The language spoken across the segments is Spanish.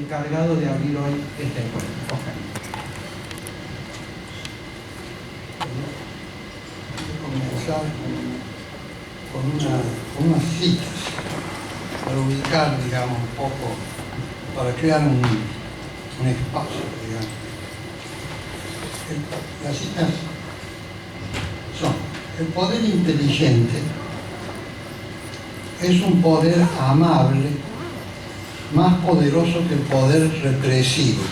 encargado de abrir hoy este encuentro. Oscar. Voy a comenzar con unas citas para ubicar, digamos, un poco, para crear un espacio, digamos. Las citas son: el poder inteligente es un poder amable más poderoso que el poder represivo.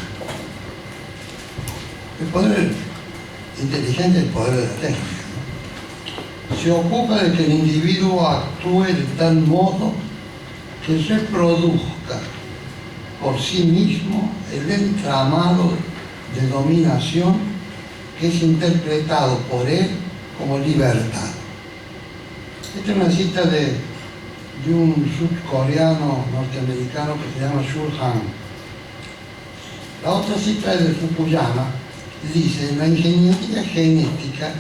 El poder inteligente es el poder de la técnica, ¿no? Se ocupa de que el individuo actúe de tal modo que reproduzca por sí mismo el entramado de dominación que es interpretado por él como libertad. Esta es una cita de un sudcoreano norteamericano que se llama Shul Han. La otra cita es de Fukuyama. Dice: la ingeniería genética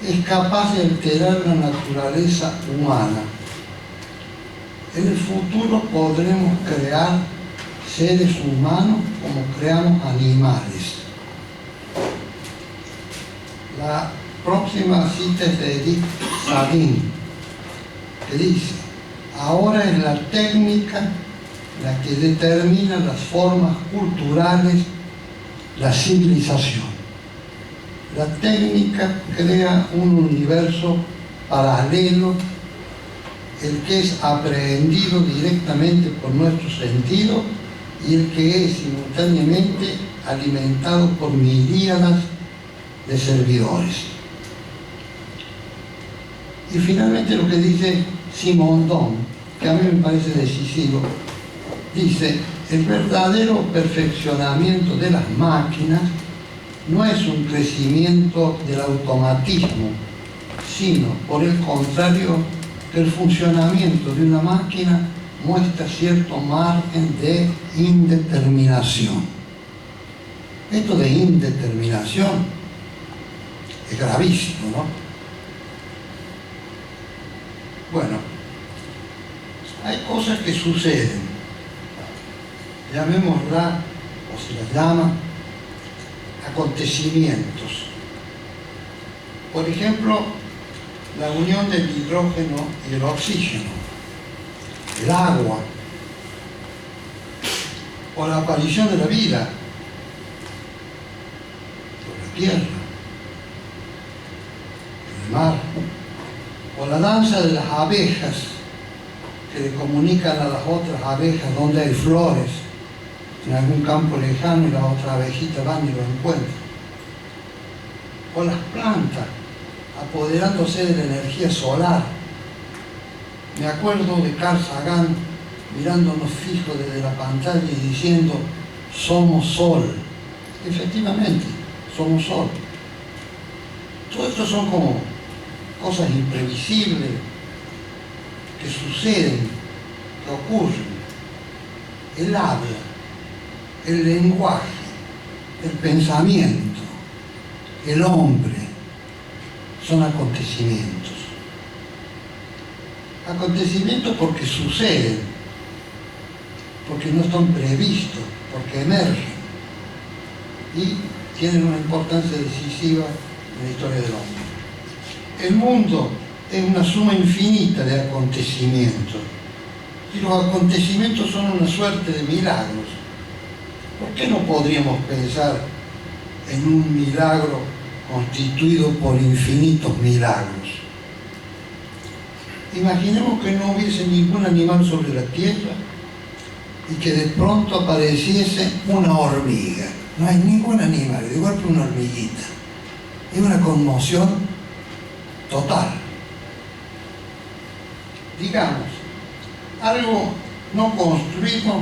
es capaz de alterar la naturaleza humana. En el futuro podremos crear seres humanos como creamos animales. La próxima cita es de Edith Sabin, que dice: ahora es la técnica la que determina las formas culturales, la civilización. La técnica crea un universo paralelo, el que es aprehendido directamente por nuestro sentido y el que es simultáneamente alimentado por miríadas de servidores. Y finalmente lo que dice Simondon, que a mí me parece decisivo, dice: el verdadero perfeccionamiento de las máquinas no es un crecimiento del automatismo, sino, por el contrario, que el funcionamiento de una máquina muestra cierto margen de indeterminación. Esto de indeterminación es gravísimo, ¿no? Bueno, hay cosas que suceden, llamémosla, o se las llama, acontecimientos. Por ejemplo, la unión del hidrógeno y el oxígeno, el agua, o la aparición de la vida sobre la tierra, en el mar, o la danza de las abejas que le comunican a las otras abejas donde hay flores en algún campo lejano y las otras abejitas van y lo encuentran, o las plantas apoderándose de la energía solar. Me acuerdo de Carl Sagan mirándonos fijo desde la pantalla y diciendo: somos sol. Efectivamente, somos sol. Todo esto son como cosas imprevisibles que suceden, que ocurren. El habla, el lenguaje, el pensamiento, el hombre, son acontecimientos. Acontecimientos porque suceden, porque no están previstos, porque emergen y tienen una importancia decisiva en la historia del hombre. El mundo es una suma infinita de acontecimientos y los acontecimientos son una suerte de milagros. ¿Por qué no podríamos pensar en un milagro constituido por infinitos milagros? Imaginemos que no hubiese ningún animal sobre la tierra y que de pronto apareciese una hormiga. No hay ningún animal, de golpe una hormiguita. Es una conmoción total. Digamos, algo no construido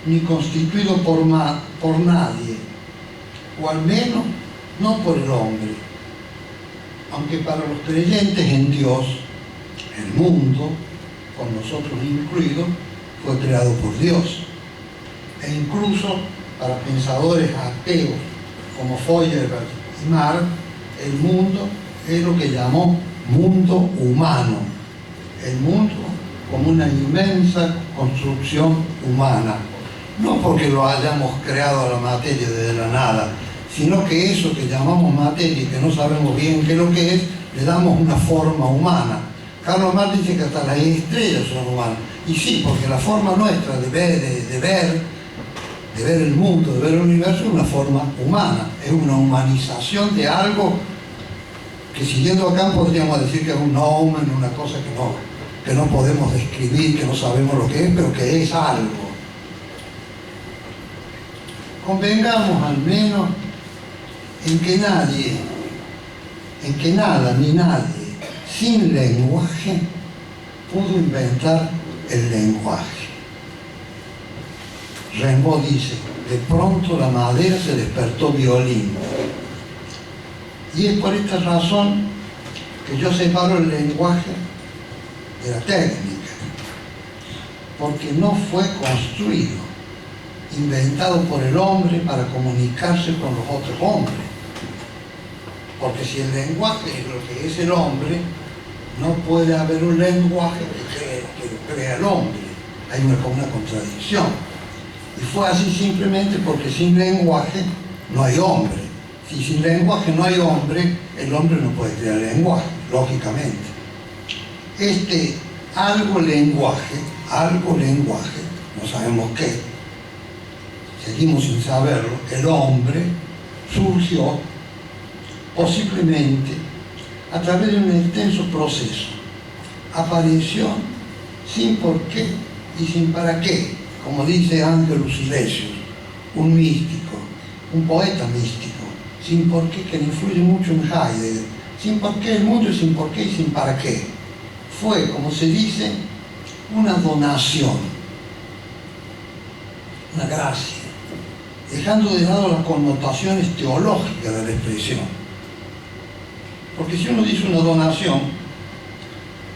ni constituido por nadie, o al menos no por el hombre. Aunque para los creyentes en Dios, el mundo, con nosotros incluidos, fue creado por Dios. E incluso para pensadores ateos como Feuerbach y Marx, el mundo es lo que llamó mundo humano. El mundo como una inmensa construcción humana. no porque lo hayamos creado a la materia desde la nada, sino que eso que llamamos materia y que no sabemos bien qué es lo que es, le damos una forma humana. Carlos Marx dice que hasta las estrellas son humanas. Y sí, porque la forma nuestra de ver el mundo, de ver el universo, es una forma humana, es una humanización de algo que, siguiendo acá, podríamos decir que es un nomen, una cosa que no podemos describir, que no sabemos lo que es, pero que es algo. Convengamos al menos en que nada ni nadie sin lenguaje pudo inventar el lenguaje. Rimbaud dice: de pronto la madera se despertó violín. Y es por esta razón que yo separo el lenguaje de la técnica, porque no fue construido, inventado por el hombre para comunicarse con los otros hombres. Porque si el lenguaje es lo que es el hombre, no puede haber un lenguaje que crea el hombre. Hay como una contradicción. Y fue así simplemente porque sin lenguaje no hay hombre. Si sin lenguaje no hay hombre, el hombre no puede crear lenguaje, lógicamente. Algo lenguaje, no sabemos qué, seguimos sin saberlo, el hombre surgió posiblemente a través de un extenso proceso. Apareció sin por qué y sin para qué, como dice Ángelus Silesius, un místico, un poeta místico, sin por qué, que influye mucho en Heidegger, sin por qué el mundo, sin por qué y sin para qué. Fue, como se dice, una donación, una gracia, dejando de lado las connotaciones teológicas de la expresión. Porque si uno dice una donación,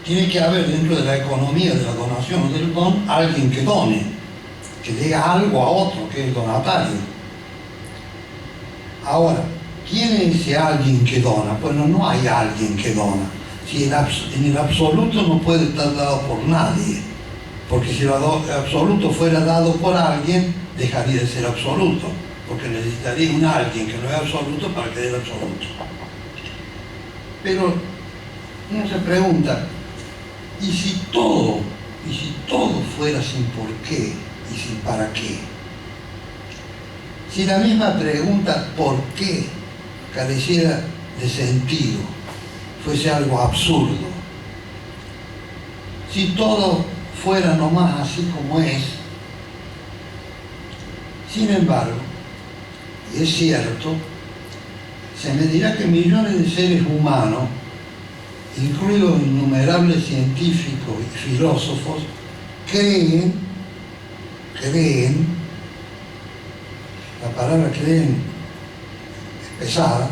tiene que haber dentro de la economía de la donación o del don alguien que done, que dé algo a otro, que es el donatario. Ahora, ¿quién es ese alguien que dona? Bueno, no hay alguien que dona. Si en el absoluto no puede estar dado por nadie, porque si el absoluto fuera dado por alguien, dejaría de ser absoluto, porque necesitaría un alguien que no es absoluto para que dé el absoluto. Pero uno se pregunta, ¿y si todo fuera sin por qué y sin para qué? Si la misma pregunta ¿por qué? Careciera de sentido, fuese algo absurdo. Si todo fuera nomás así como es. Sin embargo, y es cierto, se me dirá que millones de seres humanos, incluidos innumerables científicos y filósofos, creen, la palabra creen es pesada,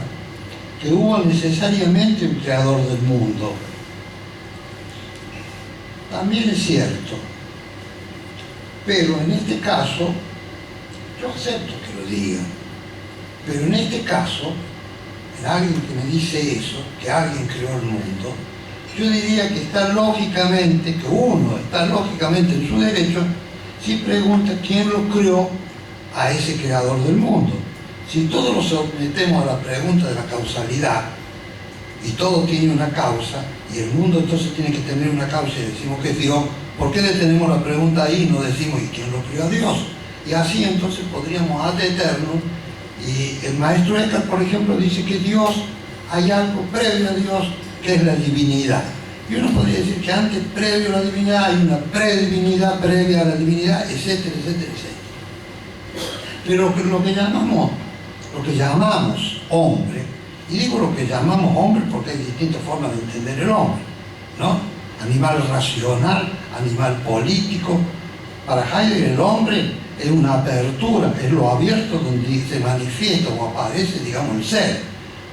que hubo necesariamente un creador del mundo. También es cierto, pero en este caso, yo acepto que lo digan, pero en este caso, en alguien que me dice eso, que alguien creó el mundo, yo diría que uno está lógicamente en su derecho si pregunta quién lo creó a ese creador del mundo. Si todos lo sometemos a la pregunta de la causalidad, y todo tiene una causa, y el mundo entonces tiene que tener una causa, y decimos que es Dios, ¿por qué detenemos la pregunta ahí y no decimos ¿y quién lo creó a Dios? Y así entonces podríamos ad eternum. Y el maestro Eckhart, por ejemplo, dice que Dios, hay algo previo a Dios, que es la divinidad. Y uno podría decir que antes, previo a la divinidad, hay una predivinidad previa a la divinidad, etcétera, etcétera, etcétera. Pero lo que llamamos hombre, y digo lo que llamamos hombre porque hay distintas formas de entender el hombre, ¿no? Animal racional, animal político. Para Heidegger el hombre es una apertura, es lo abierto donde se manifiesta o aparece, digamos, el ser.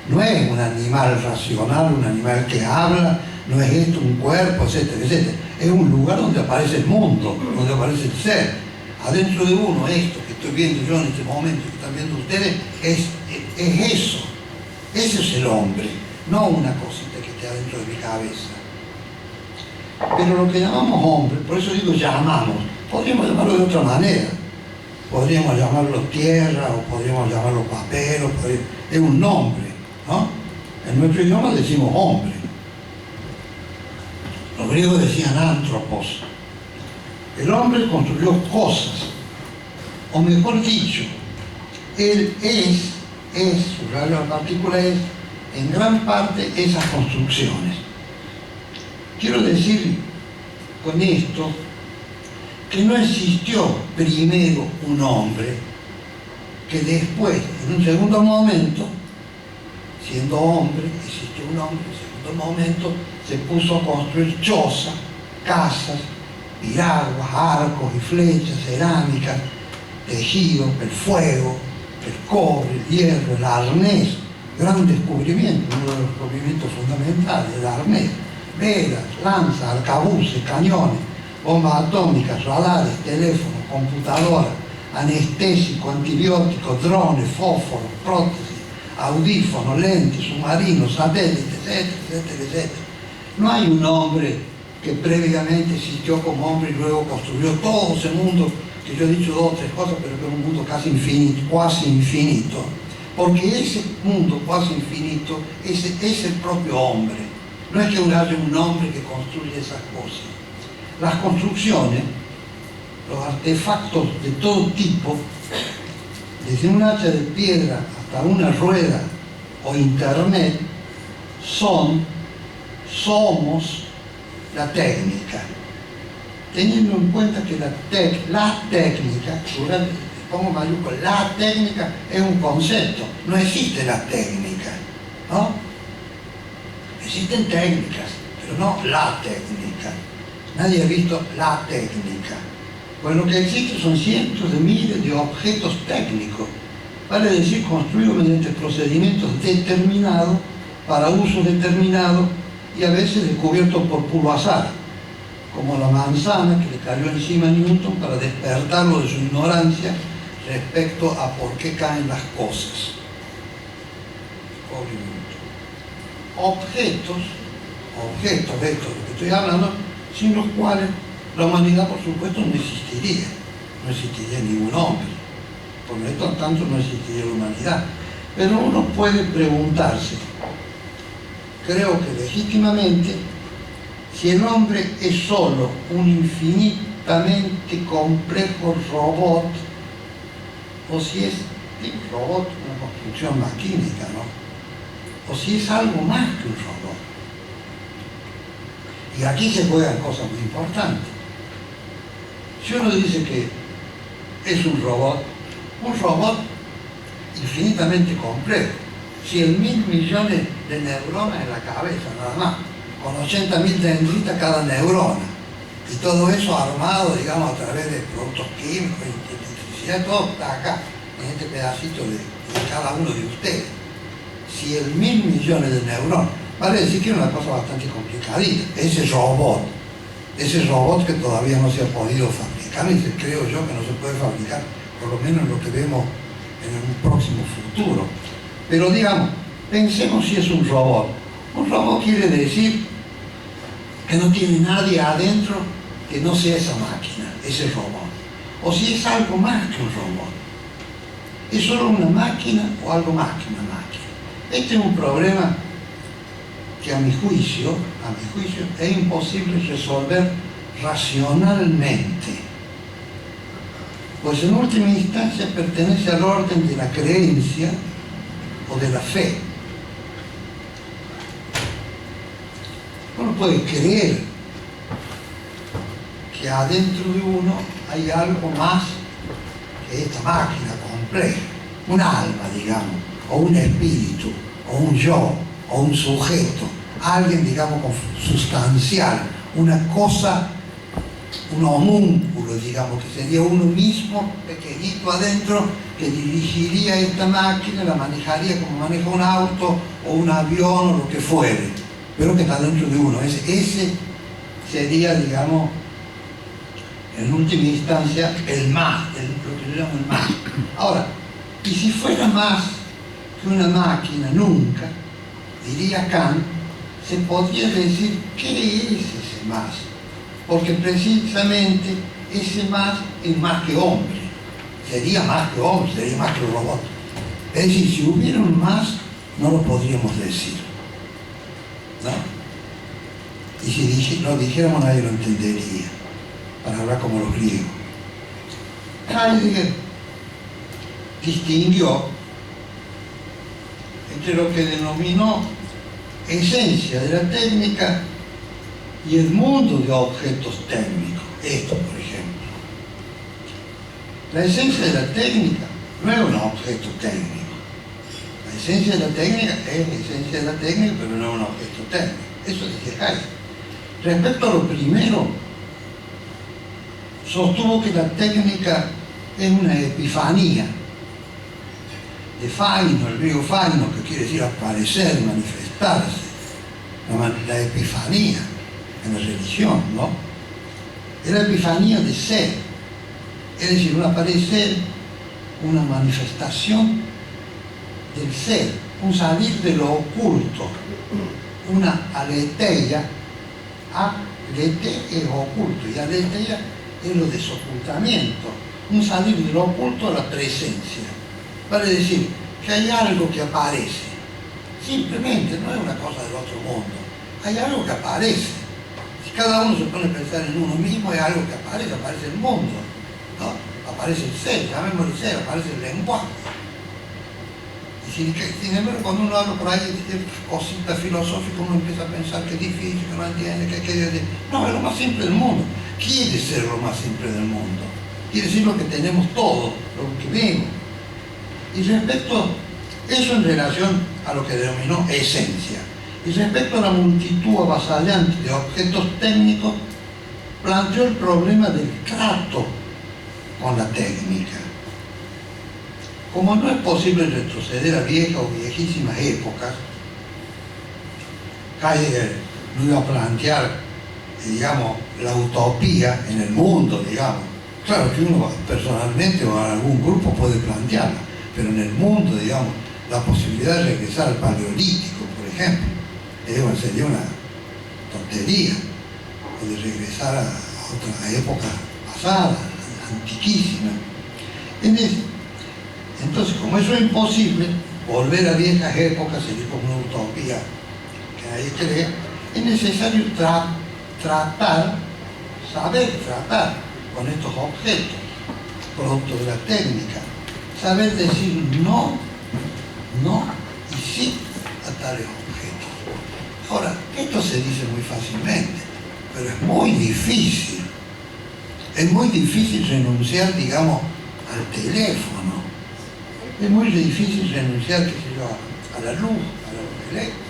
No es un animal racional, un animal que habla, no es esto, un cuerpo, etcétera, etcétera. Es un lugar donde aparece el mundo, donde aparece el ser. Adentro de uno, esto que estoy viendo yo en este momento, que están viendo ustedes, es eso. Ese es el hombre, no una cosita que esté adentro de mi cabeza. Pero lo que llamamos hombre, por eso digo llamamos, podríamos llamarlo de otra manera. podríamos llamarlo tierra, o podríamos llamarlo papel, es un nombre, ¿no? En nuestro idioma decimos hombre. Los griegos decían antropos. El hombre construyó cosas, o mejor dicho, él su radio de partícula es, en gran parte, esas construcciones. Quiero decir con esto que no existió primero un hombre que después, en un segundo momento, siendo hombre, existió un hombre, en un segundo momento se puso a construir chozas, casas, piraguas, arcos y flechas, cerámicas, tejido, el fuego, el cobre, el hierro, el arnés, gran descubrimiento, uno de los descubrimientos fundamentales, el arnés, velas, lanzas, arcabuces, cañones, bombas atómicas, radares, teléfonos, computadoras, anestésico, antibióticos, drones, fósforos, prótesis, audífonos, lentes, submarinos, satélites, etcétera, etcétera, etcétera. No hay un hombre que previamente existió como hombre y luego construyó todo ese mundo, que yo he dicho dos o tres cosas, pero que es un mundo casi infinito, porque ese mundo cuasi infinito es el propio hombre. No es que haya un hombre que construye esas cosas. Las construcciones, los artefactos de todo tipo, desde un hacha de piedra hasta una rueda o internet, somos la técnica. Teniendo en cuenta que la técnica, pongo mayúscula, la técnica es un concepto, no existe la técnica, ¿no? Existen técnicas, pero no la técnica. Nadie ha visto la técnica. Pues lo que existe son cientos de miles de objetos técnicos, vale decir, construidos mediante procedimientos determinados, para usos determinados y a veces descubiertos por puro azar, como la manzana que le cayó encima a Newton para despertarlo de su ignorancia respecto a por qué caen las cosas. Pobre Newton. Objetos de estos de que estoy hablando, sin los cuales la humanidad, por supuesto, no existiría ningún hombre, por lo tanto no existiría la humanidad. Pero uno puede preguntarse, creo que legítimamente, si el hombre es solo un infinitamente complejo robot, o si es un robot, una construcción maquínica, ¿no? O si es algo más que un robot. Y aquí se juegan cosas muy importantes. Si uno dice que es un robot infinitamente complejo, 100.000 millones de neuronas en la cabeza, nada más, con 80.000 dendritas cada neurona, y todo eso armado, digamos, a través de productos químicos, electricidad, todo está acá, en este pedacito de cada uno de ustedes. 100.000 millones de neuronas, vale decir que es una cosa bastante complicadita, ese robot que todavía no se ha podido fabricar, y creo yo que no se puede fabricar, por lo menos lo que vemos en un próximo futuro. Pero digamos, pensemos si es un robot. Un robot quiere decir que no tiene nadie adentro que no sea esa máquina, ese robot. O si es algo más que un robot. ¿Es solo una máquina o algo más que una máquina? Este es un problema que a mi juicio es imposible resolver racionalmente. Pues en última instancia pertenece al orden de la creencia o de la fe. Uno puede creer que adentro de uno hay algo más que esta máquina compleja, un alma, digamos, o un espíritu, o un yo, o un sujeto, alguien, digamos, sustancial, una cosa, un homúnculo, digamos, que sería uno mismo, pequeñito adentro, que dirigiría esta máquina, la manejaría como maneja un auto, o un avión, o lo que fuere, pero que está dentro de uno. Ese sería, digamos, en última instancia, el más, lo que yo llamo el más. Ahora, y si fuera más que una máquina, nunca, diría Kant, se podría decir, ¿qué es ese más? Porque precisamente ese más es más que hombre. sería más que hombre, sería más que robot. Es decir, si hubieran más, no lo podríamos decir, ¿no? Y si lo dijéramos, nadie lo entendería, para hablar como los griegos. Heidegger distinguió entre lo que denominó esencia de la técnica y el mundo de objetos técnicos. Esto, por ejemplo. La esencia de la técnica no es un objeto técnico. La esencia de la técnica es la esencia de la técnica, pero no es un objeto técnico. Eso decía Heidegger. Respecto a lo primero, sostuvo que la técnica es una epifanía de faino, el griego faino, que quiere decir aparecer, manifestarse, la epifanía en la religión, ¿no? Es la epifanía de ser, es decir, un aparecer, una manifestación del ser, un salir de lo oculto, una aletheia. Aletheia es oculto y aletheia es lo desocultamiento, un salir de lo oculto a la presencia. Vale decir que hay algo que aparece, simplemente no es una cosa del otro mundo, hay algo que aparece. Si cada uno se pone a pensar en uno mismo, hay algo que aparece, aparece el mundo, ¿no? Aparece el ser, llamémosle ser, aparece el lenguaje. Y sin embargo, cuando uno habla por ahí de ciertas cositas filosóficas, uno empieza a pensar que es difícil, que no entiende, que quiere decir. No, es lo más simple del mundo. Quiere ser lo más simple del mundo. Quiere decir lo que tenemos todos, lo que vemos. Y respecto, eso en relación a lo que denominó esencia. Y respecto a la multitud avasallante de objetos técnicos, planteó el problema del trato con la técnica. Como no es posible retroceder a viejas o viejísimas épocas, Heidegger no iba a plantear, digamos, la utopía en el mundo, digamos. Claro que uno personalmente o en algún grupo puede plantearla, pero en el mundo, digamos, la posibilidad de regresar al paleolítico, por ejemplo, sería una tontería, o de regresar a otra época pasada, antiquísima. Entonces, como eso es imposible, volver a viejas épocas sería como una utopía que nadie crea, es necesario saber tratar con estos objetos, producto de la técnica, saber decir no y sí a tales objetos. Ahora, esto se dice muy fácilmente, pero es muy difícil. Es muy difícil renunciar, digamos, al teléfono. Es muy difícil renunciar, qué sé yo, a la luz, a la luz eléctrica.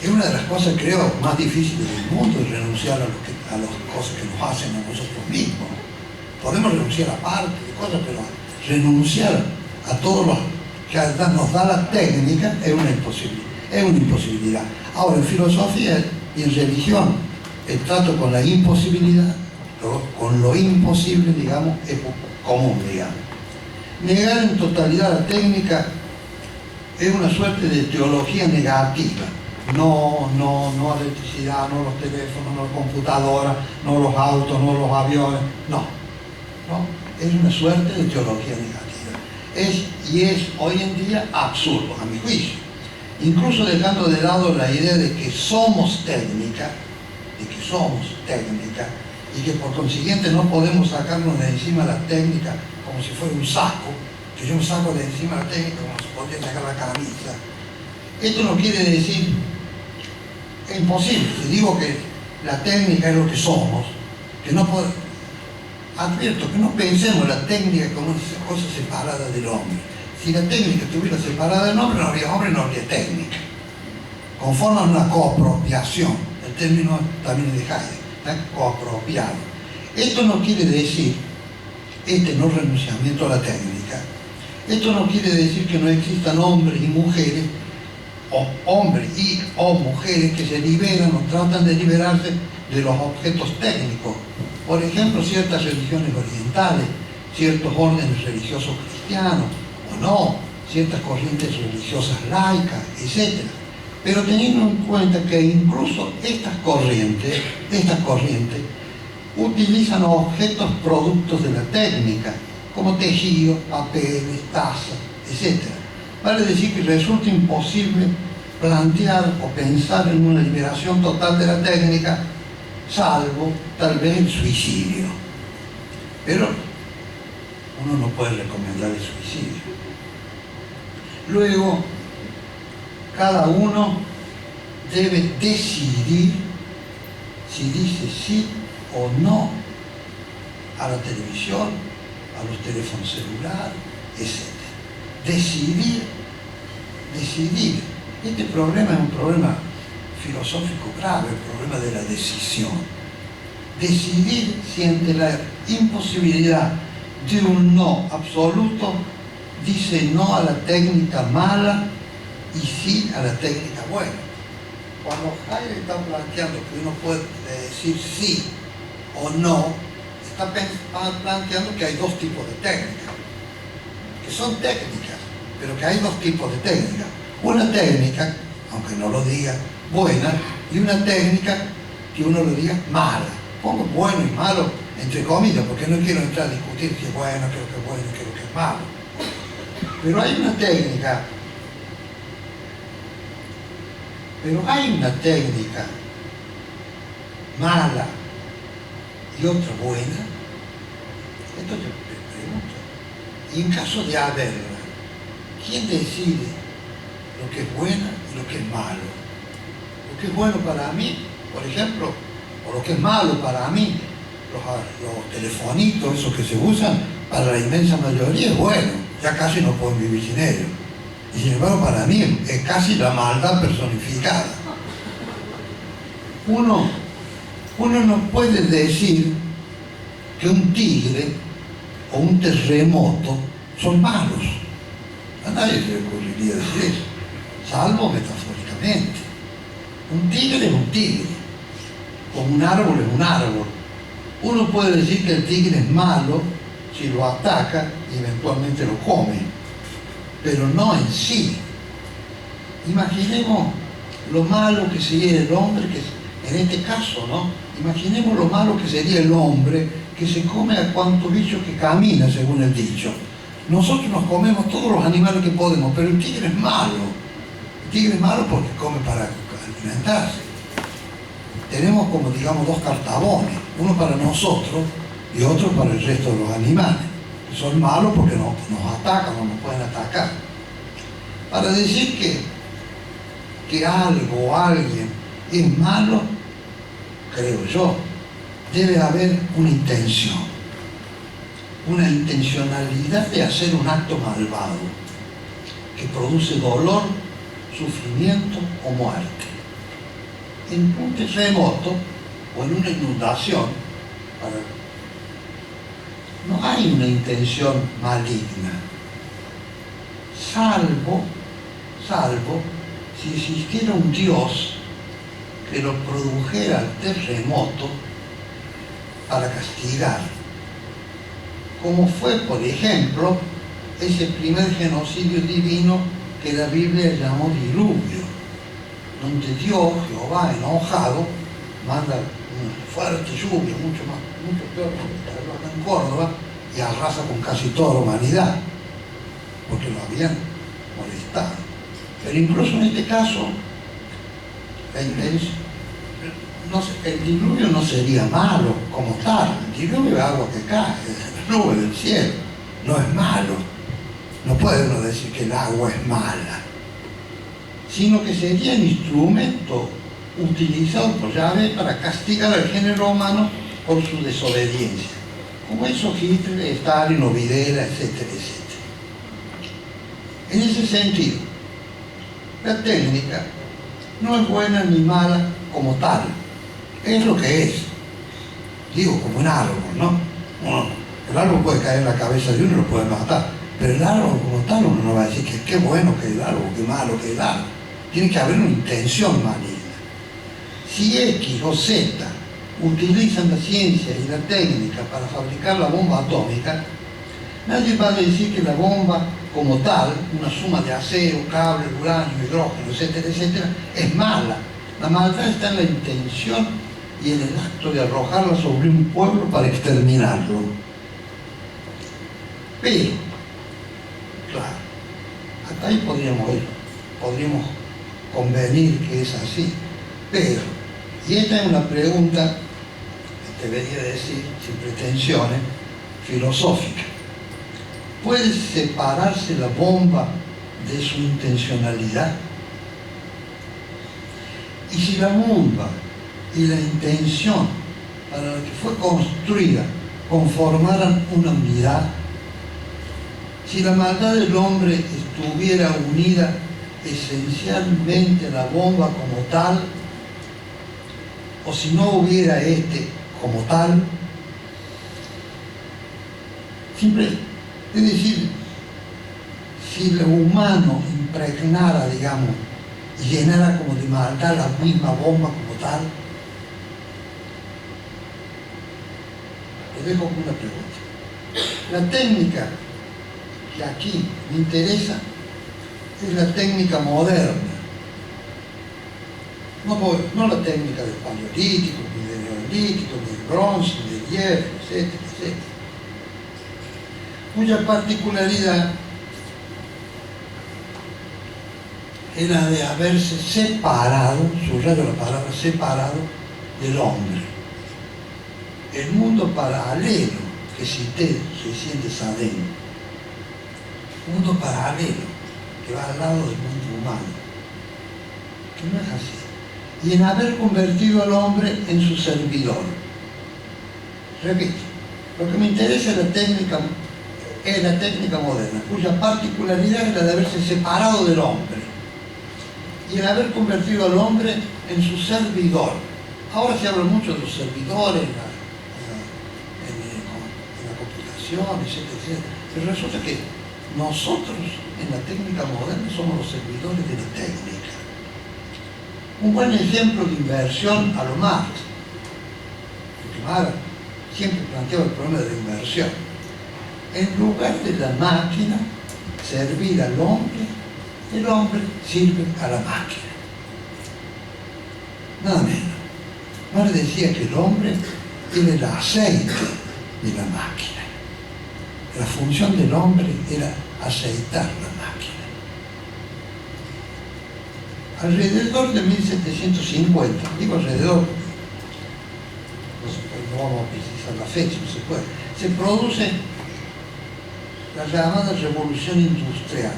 Es una de las cosas, creo, más difíciles del mundo, es renunciar a las cosas que nos hacen a nosotros mismos. Podemos renunciar a parte de cosas, pero renunciar a todo lo que nos da la técnica es una imposibilidad. Ahora, en filosofía y en religión, el trato con la imposibilidad, con lo imposible, digamos, es común, digamos. Negar en totalidad la técnica es una suerte de teología negativa. No a la electricidad, no a los teléfonos, no a las computadoras, no a los autos, no a los aviones, no. Es una suerte de teología negativa. Y es hoy en día absurdo, a mi juicio. Incluso dejando de lado la idea de que somos técnica, y que por consiguiente no podemos sacarnos de encima la técnica como si fuera un saco, que yo me saco de encima la técnica como se podría sacar la camisa. Esto no quiere decir, es imposible, si digo que la técnica es lo que somos, que no podemos, advierto que no pensemos la técnica como una cosa separada del hombre. Si la técnica estuviera separada del hombre, no habría técnica. Conforman una coapropiación, el término también es de Heidegger, está coapropiado. Esto no quiere decir, este no renunciamiento a la técnica, esto no quiere decir que no existan hombres y mujeres, o mujeres que se liberan o tratan de liberarse de los objetos técnicos. Por ejemplo, ciertas religiones orientales, ciertos órdenes religiosos cristianos, o no, ciertas corrientes religiosas laicas, etc. Pero teniendo en cuenta que incluso estas corrientes utilizan objetos productos de la técnica, como tejidos, papeles, tazas, etc. Vale decir que resulta imposible plantear o pensar en una liberación total de la técnica, salvo tal vez el suicidio. Pero uno no puede recomendar el suicidio. Luego, cada uno debe decidir si dice sí o no a la televisión, a los teléfonos celulares, etc. Decidir. Este problema es un problema filosófico grave, el problema de la decisión. Decidir si ante la imposibilidad de un no absoluto dice no a la técnica mala y sí a la técnica buena. Cuando Heidegger está planteando que uno puede decir sí o no, está planteando que hay dos tipos de técnicas, que son técnicas, pero que hay dos tipos de técnicas. Una técnica, aunque no lo diga, buena, y una técnica que uno lo diga mala. Pongo bueno y malo entre comillas, porque no quiero entrar a discutir si es bueno, creo que es bueno, creo que es malo. Pero hay una técnica mala y otra buena. Entonces me pregunto, y en caso de haberla, ¿quién decide lo que es bueno y lo que es malo? Lo que es bueno para mí, por ejemplo, o lo que es malo para mí, los telefonitos, esos que se usan, para la inmensa mayoría es bueno, ya casi no pueden vivir sin ellos. Y sin embargo para mí es casi la maldad personificada. Uno no puede decir que un tigre o un terremoto son malos. A nadie se le ocurriría decir eso, salvo metafóricamente. Un tigre es un tigre, como un árbol es un árbol. Uno puede decir que el tigre es malo si lo ataca y eventualmente lo come, pero no en sí. Imaginemos lo malo que sería el hombre, que en este caso, ¿no? Imaginemos lo malo que sería el hombre que se come a cuantos bichos que camina, según el dicho. Nosotros nos comemos todos los animales que podemos, pero el tigre es malo. El tigre es malo porque come para alimentarse. Tenemos como, digamos, dos cartabones, uno para nosotros y otro para el resto de los animales, que son malos porque nos atacan o nos pueden atacar. Para decir que algo o alguien es malo, creo yo, debe haber una intencionalidad de hacer un acto malvado que produce dolor, sufrimiento o muerte. En un terremoto o en una inundación, no hay una intención maligna, salvo si existiera un Dios que lo produjera el terremoto para castigar, como fue, por ejemplo, ese primer genocidio divino que la Biblia llamó diluvio, donde Dios, Jehová, enojado, manda una fuerte lluvia, mucho peor que acá en Córdoba, y arrasa con casi toda la humanidad, porque lo habían molestado. Pero incluso en este caso, el diluvio no sería malo como tal. El diluvio es agua que cae de la nube del cielo, no es malo. No puede uno decir que el agua es mala, sino que sería el instrumento utilizado por Yahvé para castigar al género humano por su desobediencia, como hizo Hitler, Stalin o Videla, etcétera, etcétera. En ese sentido, la técnica no es buena ni mala como tal, es lo que es. Digo, como un árbol, ¿no? El árbol puede caer en la cabeza de uno y lo puede matar, pero el árbol como tal uno no va a decir que qué bueno que es el árbol, qué malo que es el árbol. Tiene que haber una intención maligna. Si X o Z utilizan la ciencia y la técnica para fabricar la bomba atómica, nadie va a decir que la bomba como tal, una suma de acero, cable, uranio, hidrógeno, etcétera, etcétera, es mala. La maldad está en la intención y en el acto de arrojarla sobre un pueblo para exterminarlo. Pero, claro, hasta ahí podríamos ir, podríamos convenir que es así, pero, y esta es una pregunta, debería decir, sin pretensiones, filosófica. ¿Puede separarse la bomba de su intencionalidad? Y si la bomba y la intención para la que fue construida conformaran una unidad, si la maldad del hombre estuviera unida esencialmente a la bomba como tal, o si no hubiera como tal, siempre, es decir, si lo humano impregnara, digamos, y llenara como de maldad la misma bomba como tal, lo dejo como una pregunta. La técnica que aquí me interesa es la técnica moderna, no la técnica del paleolítico, ni del neolítico, ni del bronce, ni del hierro, etcétera, etcétera, cuya particularidad era de haberse separado, subrayo la palabra separado, del hombre. El mundo paralelo que cité recién de Sadén, mundo paralelo que va al lado del mundo humano, que no es así, y en haber convertido al hombre en su servidor. Repito, lo que me interesa es la técnica moderna, cuya particularidad es la de haberse separado del hombre y el haber convertido al hombre en su servidor. Ahora se habla mucho de los servidores en la computación, etcétera, etcétera. Pero resulta que nosotros en la técnica moderna somos los servidores de la técnica. Un buen ejemplo de inversión a lo Marx, porque Marx siempre planteaba el problema de la inversión. En lugar de la máquina servir al hombre, el hombre sirve a la máquina. Nada menos. Marx decía que el hombre era el aceite de la máquina. La función del hombre era aceitar la máquina. Alrededor de 1750, digo alrededor, no vamos a precisar la fecha, no se puede, se produce la llamada Revolución Industrial,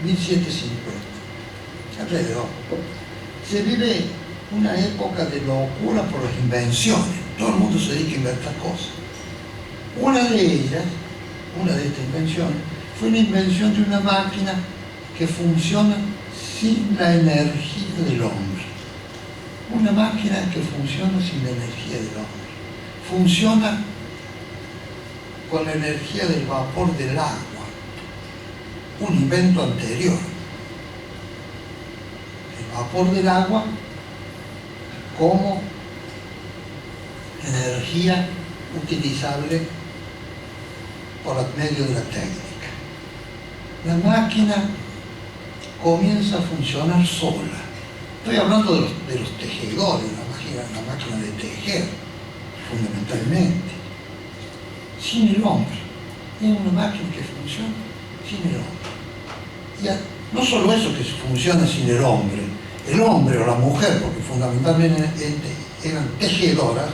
1750, alrededor. Se vive una época de locura por las invenciones, todo el mundo se dedica a inventar cosas. Una de ellas, una de estas invenciones, fue una invención de una máquina que funciona sin la energía del hombre. Una máquina que funciona sin la energía del hombre. Funciona con la energía del vapor del agua, un invento anterior. El vapor del agua como energía utilizable por medio de la técnica. La máquina comienza a funcionar sola. Estoy hablando de los tejedores, la máquina de tejer, fundamentalmente. Sin el hombre. Es una máquina que funciona sin el hombre. Y no solo eso que funciona sin el hombre o la mujer, porque fundamentalmente eran tejedoras,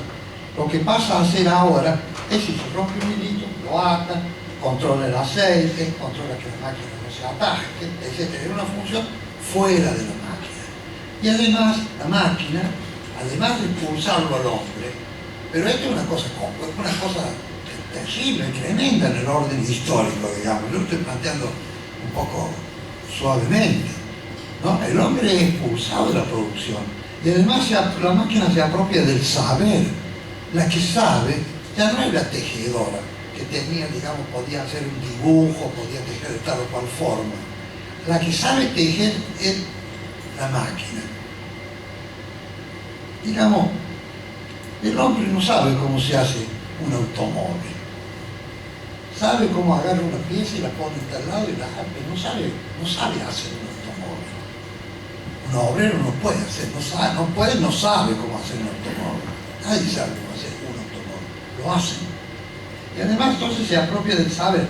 lo que pasa a hacer ahora es si se rompe un hilito, lo ata, controla el aceite, controla que la máquina no se ataje, etc. Es una función fuera de la máquina. Y además, la máquina, además de impulsarlo al hombre, pero esto es una cosa terrible, tremenda en el orden histórico, digamos. Yo lo estoy planteando un poco suavemente, ¿no? El hombre es expulsado de la producción y además la máquina se apropia del saber. La que sabe ya no es la tejedora que tenía, digamos, podía hacer un dibujo, podía tejer de tal o cual forma. La que sabe tejer es la máquina. Digamos, el hombre no sabe cómo se hace un automóvil. Sabe cómo agarra una pieza y la pone en tal lado y la abre. No sabe hacer un automóvil. Un obrero no puede hacer, no sabe, no sabe cómo hacer un automóvil. Nadie sabe cómo hacer un automóvil. Lo hacen. Y además entonces se apropia del saber.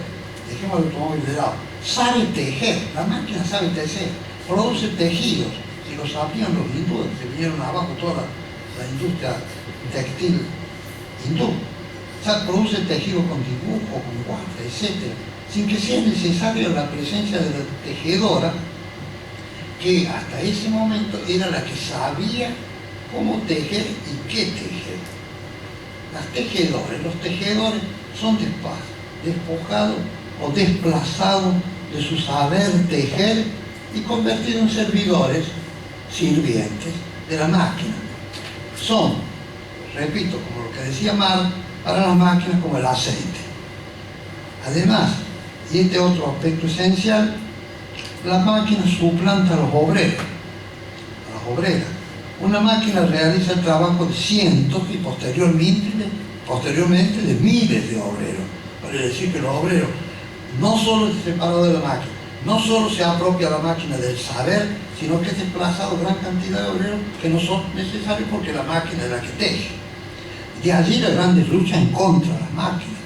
Dejemos el automóvil de lado. Sabe tejer. La máquina sabe tejer. Produce tejidos. Si lo sabían los hindúes, se vinieron abajo toda la industria textil hindú. O sea, produce tejido con dibujo, con guante, etc. Sin que sea necesaria la presencia de la tejedora, que hasta ese momento era la que sabía cómo tejer y qué tejer. Los tejedores son despojados o desplazados de su saber tejer y convertidos en servidores, sirvientes de la máquina. Son, repito, como lo que decía Marx, para las máquinas como el aceite. Además, y este otro aspecto esencial, la máquina suplanta a los obreros, a las obreras. Una máquina realiza el trabajo de cientos y posteriormente de miles de obreros. Para decir que los obreros no solo es separado de la máquina, no solo se apropia la máquina del saber, sino que es desplazado gran cantidad de obreros que no son necesarios porque la máquina es la que teje. De allí las grandes luchas en contra de las máquinas,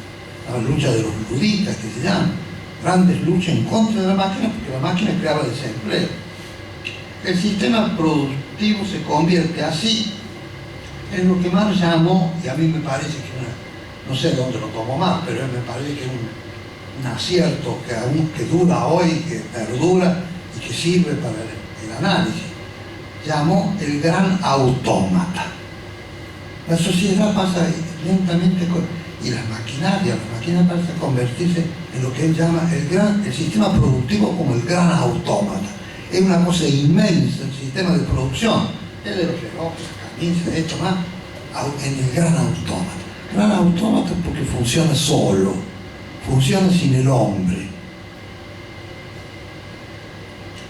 la lucha de los luditas que se llaman, grandes luchas en contra de la máquina porque la máquina creaba desempleo. El sistema productivo se convierte así en lo que Marx llamó, y a mí me parece que no sé dónde lo tomo más, pero me parece que es un acierto que dura hoy, que perdura y que sirve para el análisis. Llamó el gran autómata. La sociedad pasa lentamente, y las maquinarias pasan a convertirse en lo que él llama el sistema productivo como el gran autómata. Es una cosa inmensa el sistema de producción, el de los relojes, las camisas, esto más, en el gran autómata. Gran autómata porque funciona solo, funciona sin el hombre.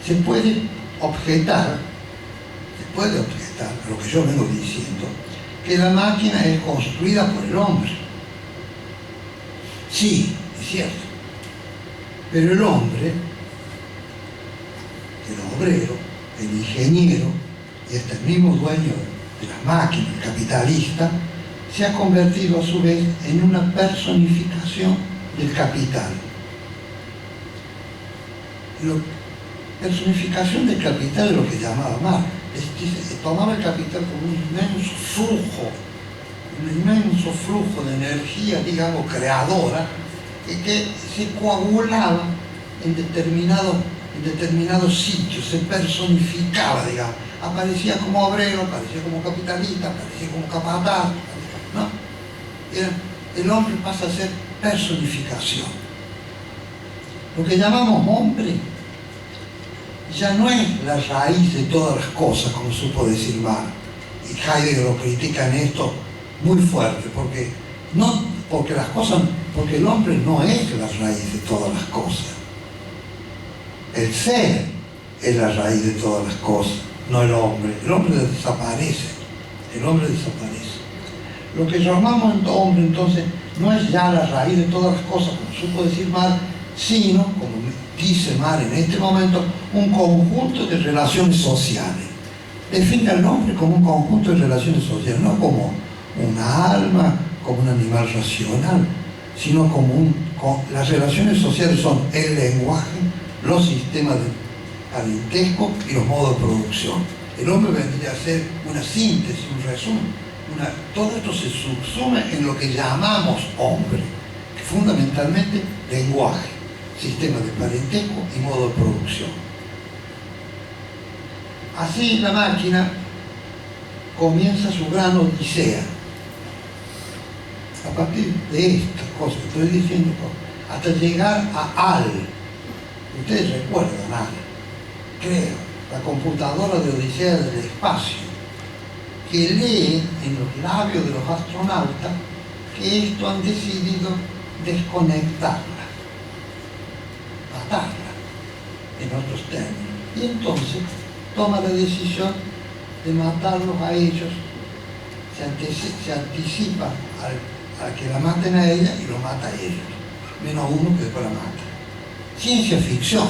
Se puede objetar lo que yo vengo diciendo, que la máquina es construida por el hombre. Sí, es cierto. Pero el hombre, el obrero, el ingeniero y hasta el mismo dueño de las máquinas, el capitalista, se ha convertido a su vez en una personificación del capital. Personificación del capital es lo que llamaba Marx. Tomaba el capital como un inmenso flujo de energía, digamos, creadora, que se coagulaba en determinados sitios, se personificaba, digamos. Aparecía como obrero, aparecía como capitalista, aparecía como capataz, ¿no? El hombre pasa a ser personificación. Lo que llamamos hombre ya no es la raíz de todas las cosas, como supo decir Marx. Y Heidegger lo critica en esto muy fuerte, porque el hombre no es la raíz de todas las cosas. El ser es la raíz de todas las cosas, no el hombre. El hombre desaparece. Lo que llamamos hombre entonces no es ya la raíz de todas las cosas, como supo decir Marx, sino, como dice Marx en este momento, un conjunto de relaciones sociales. Define al hombre como un conjunto de relaciones sociales, no como una alma, como un animal racional, sino las relaciones sociales son el lenguaje, los sistemas de parentesco y los modos de producción. El hombre vendría a ser una síntesis, un resumen. Todo esto se subsume en lo que llamamos hombre, que fundamentalmente lenguaje, sistema de parentesco y modo de producción. Así la máquina comienza su gran odisea. A partir de estas cosas que estoy diciendo, hasta llegar a Al. Ustedes recuerdan Al, creo, la computadora de Odisea del espacio, que lee en los labios de los astronautas que esto han decidido desconectarla, matarla, en otros términos. Y entonces toma la decisión de matarlos a ellos, se anticipa a que la maten a ella y lo mata a ellos, menos uno que después la mata. Ciencia ficción.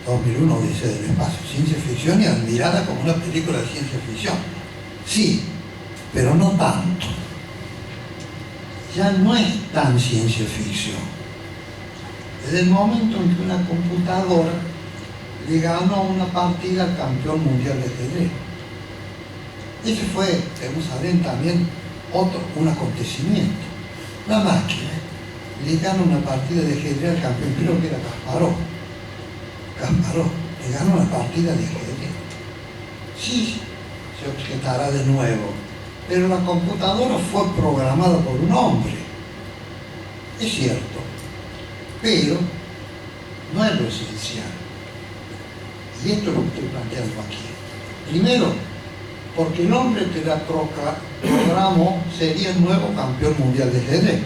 2001 Odisea del espacio, ciencia ficción y admirada como una película de ciencia ficción. Sí, pero no tanto. Ya no es tan ciencia ficción. Desde el momento en que una computadora le ganó una partida al campeón mundial de ajedrez. Ese fue, Jerusalén también, un acontecimiento. La máquina le gana una partida de ajedrez al campeón, creo que era Kasparov. Kasparov le gana una partida de ajedrez. Sí, se objetará de nuevo, pero la computadora fue programada por un hombre. Es cierto, pero no es lo esencial. Y esto es lo que estoy planteando aquí. Primero, porque el hombre que la programó sería el nuevo campeón mundial de ajedrez.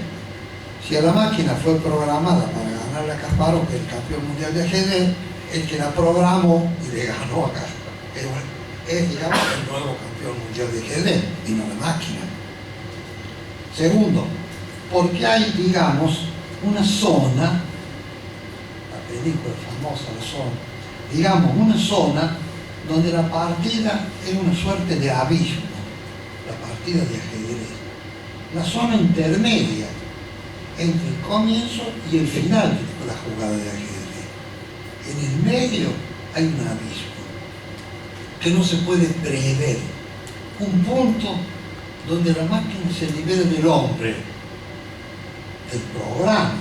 Si a la máquina fue programada para ganarle a Kasparov, que es el campeón mundial de ajedrez, el que la programó y le ganó a Kasparov es, digamos, el nuevo campeón mundial de ajedrez y no la máquina. Segundo, porque hay, digamos, una zona, la película famosa, la zona, digamos, una zona donde la partida es una suerte de abismo, la partida de ajedrez, la zona intermedia entre el comienzo y el final de la jugada de ajedrez. En el medio hay un abismo que no se puede prever, un punto donde la máquina se libera del hombre, del programa,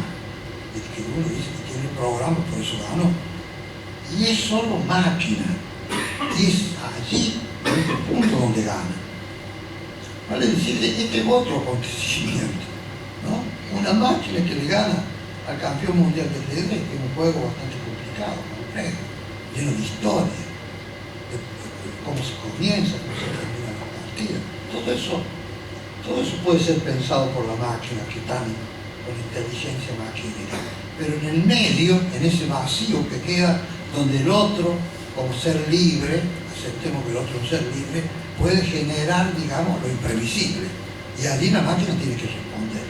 el que uno dice que tiene el programa, por eso ganó, y es solo máquina, y es allí, en este punto donde gana. Vale decir, este es otro acontecimiento, ¿no? Una máquina que le gana al campeón mundial de ajedrez, que es un juego bastante complicado, complejo, lleno de historia, de cómo se comienza, cómo se termina la partida. Todo eso puede ser pensado por la máquina, que están con inteligencia maquínica. Pero en el medio, en ese vacío que queda, donde el otro, como ser libre, aceptemos que el otro es un ser libre, puede generar, digamos, lo imprevisible. Y allí la máquina tiene que responder.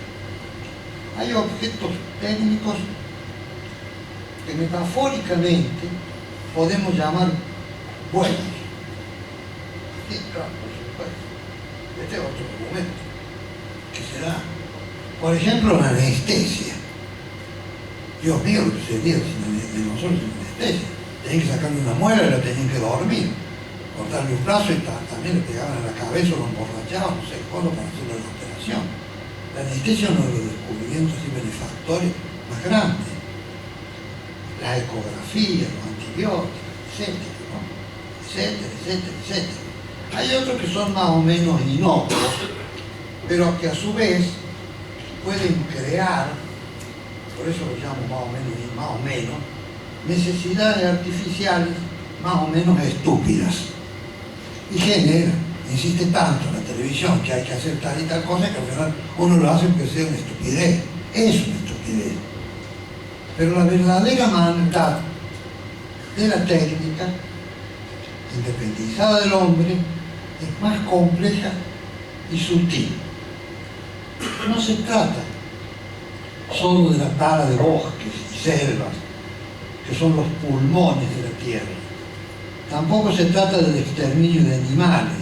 Hay objetos técnicos que metafóricamente podemos llamar buenos. Sí, claro, por supuesto. Este es otro argumento, que será, por ejemplo, la anestesia. Dios mío, lo que sería de nosotros sin anestesia. Tenían que sacarle una muela y la tenían que dormir. Cortarle un brazo y también le pegaban en la cabeza o lo emborrachaban, no sé cómo, para hacerle la operación. La anestesia es uno de los descubrimientos y benefactores más grandes. La ecografía, los antibióticos, etcétera, ¿no? Etcétera, etcétera, etcétera. Hay otros que son más o menos inocuos, pero que a su vez pueden crear, por eso lo llamo más o menos, necesidades artificiales más o menos estúpidas. Y genera, insiste tanto en la televisión que hay que hacer tal y tal cosa, que al final uno lo hace porque sea una estupidez. Es una estupidez. Pero la verdadera maldad de la técnica, independizada del hombre, es más compleja y sutil. No se trata solo de la tala de bosques y selvas, que son los pulmones de la tierra. Tampoco se trata del exterminio de animales,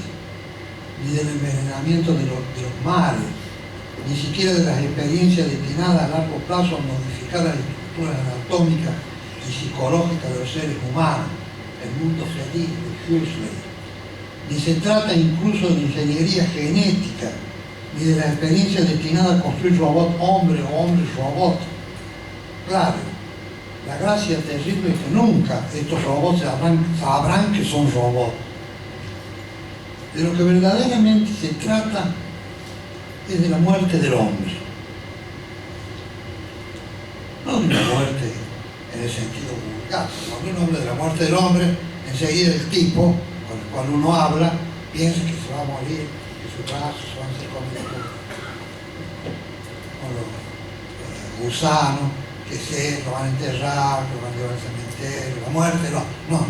ni del envenenamiento de los mares, ni siquiera de las experiencias destinadas a largo plazo a modificar las estructuras anatómicas y psicológicas de los seres humanos, el mundo feliz de Huxley. Ni se trata incluso de ingeniería genética, ni de las experiencias destinadas a construir robots hombre o hombres robot. Claro, la gracia terrible es que nunca estos robots sabrán que son robots. De lo que verdaderamente se trata es de la muerte del hombre. No de una muerte en el sentido vulgar. Cuando uno habla de la muerte del hombre, enseguida el tipo con el cual uno habla piensa que se va a morir, que sus brazos se van a ser comidos con los gusanos, que se lo van a enterrar, que lo van a llevar al cementerio. La muerte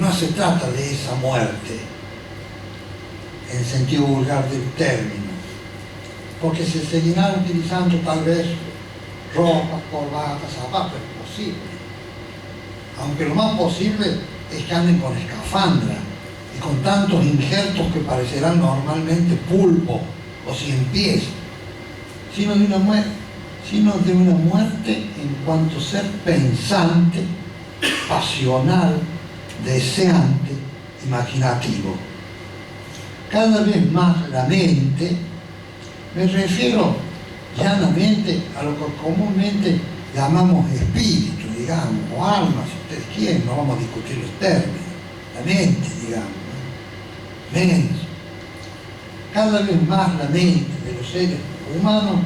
no se trata de esa muerte en el sentido vulgar del término, porque se seguirán utilizando tal vez ropas, corbatas, zapatos, es posible, aunque lo más posible es que anden con escafandra y con tantos injertos que parecerán normalmente pulpo o 100 pies, sino de una muerte en cuanto ser pensante, pasional, deseante, imaginativo. Cada vez más la mente, me refiero llanamente a lo que comúnmente llamamos espíritu, digamos, o alma, si ustedes quieren, no vamos a discutir los términos, la mente, digamos, ¿no? Mente. Cada vez más la mente de los seres humanos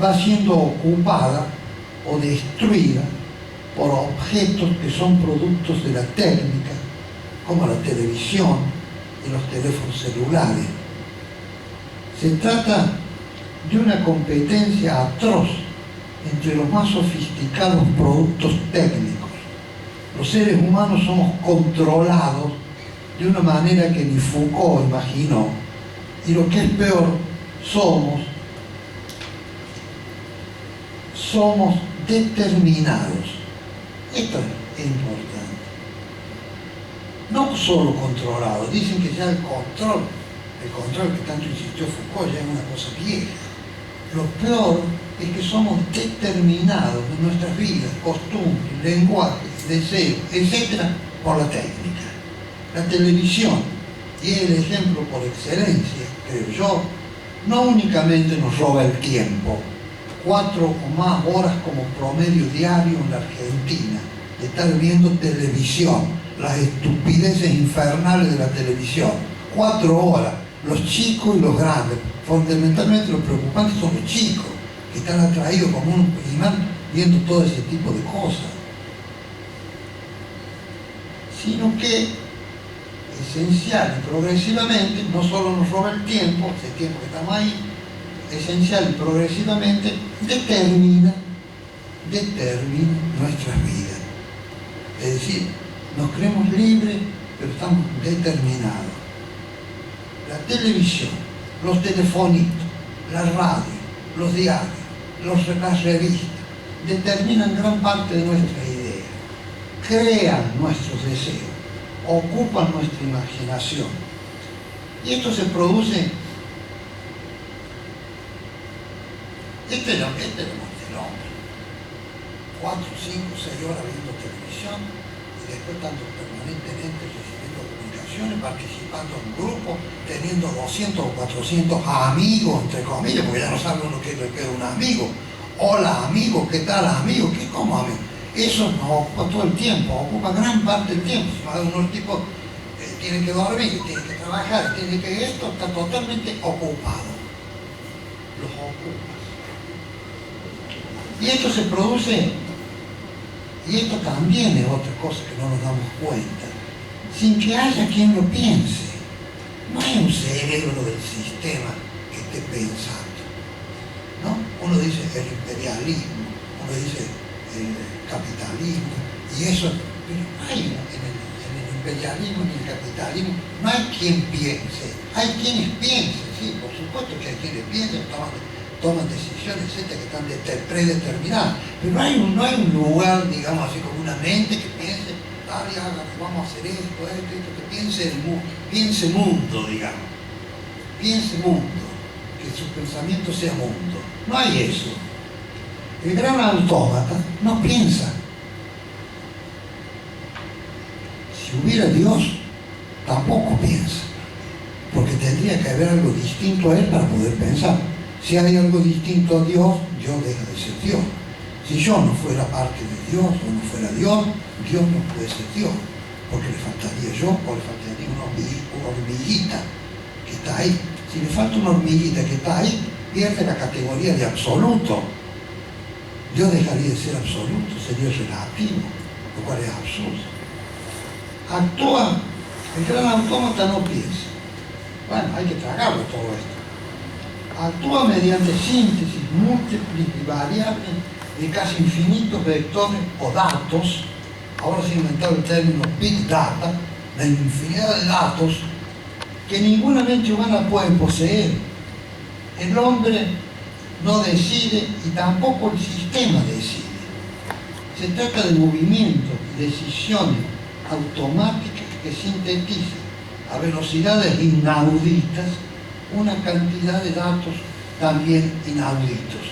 va siendo ocupada o destruida por objetos que son productos de la técnica, como la televisión y los teléfonos celulares. Se trata de una competencia atroz entre los más sofisticados productos técnicos. Los seres humanos somos controlados de una manera que ni Foucault imaginó, y lo que es peor, somos determinados. Esto es importante. No solo controlados, dicen que ya el control que tanto insistió Foucault ya es una cosa vieja. Lo peor es que somos determinados en nuestras vidas, costumbres, lenguajes, deseos, etc., por la técnica. La televisión, y es el ejemplo por excelencia, creo yo, no únicamente nos roba el tiempo, 4 o más horas como promedio diario en la Argentina, de estar viendo televisión, las estupideces infernales de la televisión, 4 horas, los chicos y los grandes. Fundamentalmente los preocupantes son los chicos, que están atraídos como un imán viendo todo ese tipo de cosas. Sino que esencial y progresivamente, no solo nos roba el tiempo, ese tiempo que estamos ahí, esencial y progresivamente determina nuestras vidas. Es decir, nos creemos libres, pero estamos determinados. La televisión, los telefonitos, la radio, los diarios, las revistas, determinan gran parte de nuestra idea, crean nuestros deseos, ocupan nuestra imaginación. Y esto se produce, este es lo que es el hombre, 4, 5, 6 horas viendo televisión y después estando permanentemente recibiendo comunicaciones, participando en grupos, teniendo 200 o 400 amigos, entre comillas, porque ya no sabe uno qué es un amigo. Hola amigo, ¿qué tal amigo? ¿Qué como amigo? Eso nos ocupa todo el tiempo, ocupa gran parte del tiempo. Unos tipos tienen que dormir, tienen que trabajar, tienen que esto, está totalmente ocupado. Los ocupa. Y esto se produce, y esto también es otra cosa que no nos damos cuenta, sin que haya quien lo piense. No hay un cerebro del sistema que esté pensando, ¿no? Uno dice el imperialismo, uno dice el capitalismo, y eso, pero no hay en el imperialismo ni el capitalismo, no hay quien piense. Hay quienes piensen, sí, por supuesto que hay quienes piensen, toman decisiones, etcétera, que están predeterminadas, pero no hay un lugar, digamos así, como una mente que piense, vamos a hacer esto, que piense mundo, digamos, piense mundo, que su pensamiento sea mundo. No hay eso. El gran autómata no piensa. Si hubiera Dios, tampoco piensa, porque tendría que haber algo distinto a él para poder pensar. Si hay algo distinto a Dios, Dios deja de ser Dios. Si yo no fuera parte de Dios o no fuera Dios, Dios no puede ser Dios, porque le faltaría yo o le faltaría una hormiguita que está ahí. Si le falta una hormiguita que está ahí, pierde la categoría de absoluto. Dios dejaría de ser absoluto, sería relativo, lo cual es absurdo. Actúa, el gran autómata no piensa. Bueno, hay que tragarlo todo esto. Actúa mediante síntesis múltiples y variables de casi infinitos vectores o datos. Ahora se ha inventado el término Big Data, la infinidad de datos que ninguna mente humana puede poseer. El hombre no decide y tampoco el sistema decide. Se trata de movimientos y decisiones automática que sintetiza a velocidades inauditas una cantidad de datos también inauditos.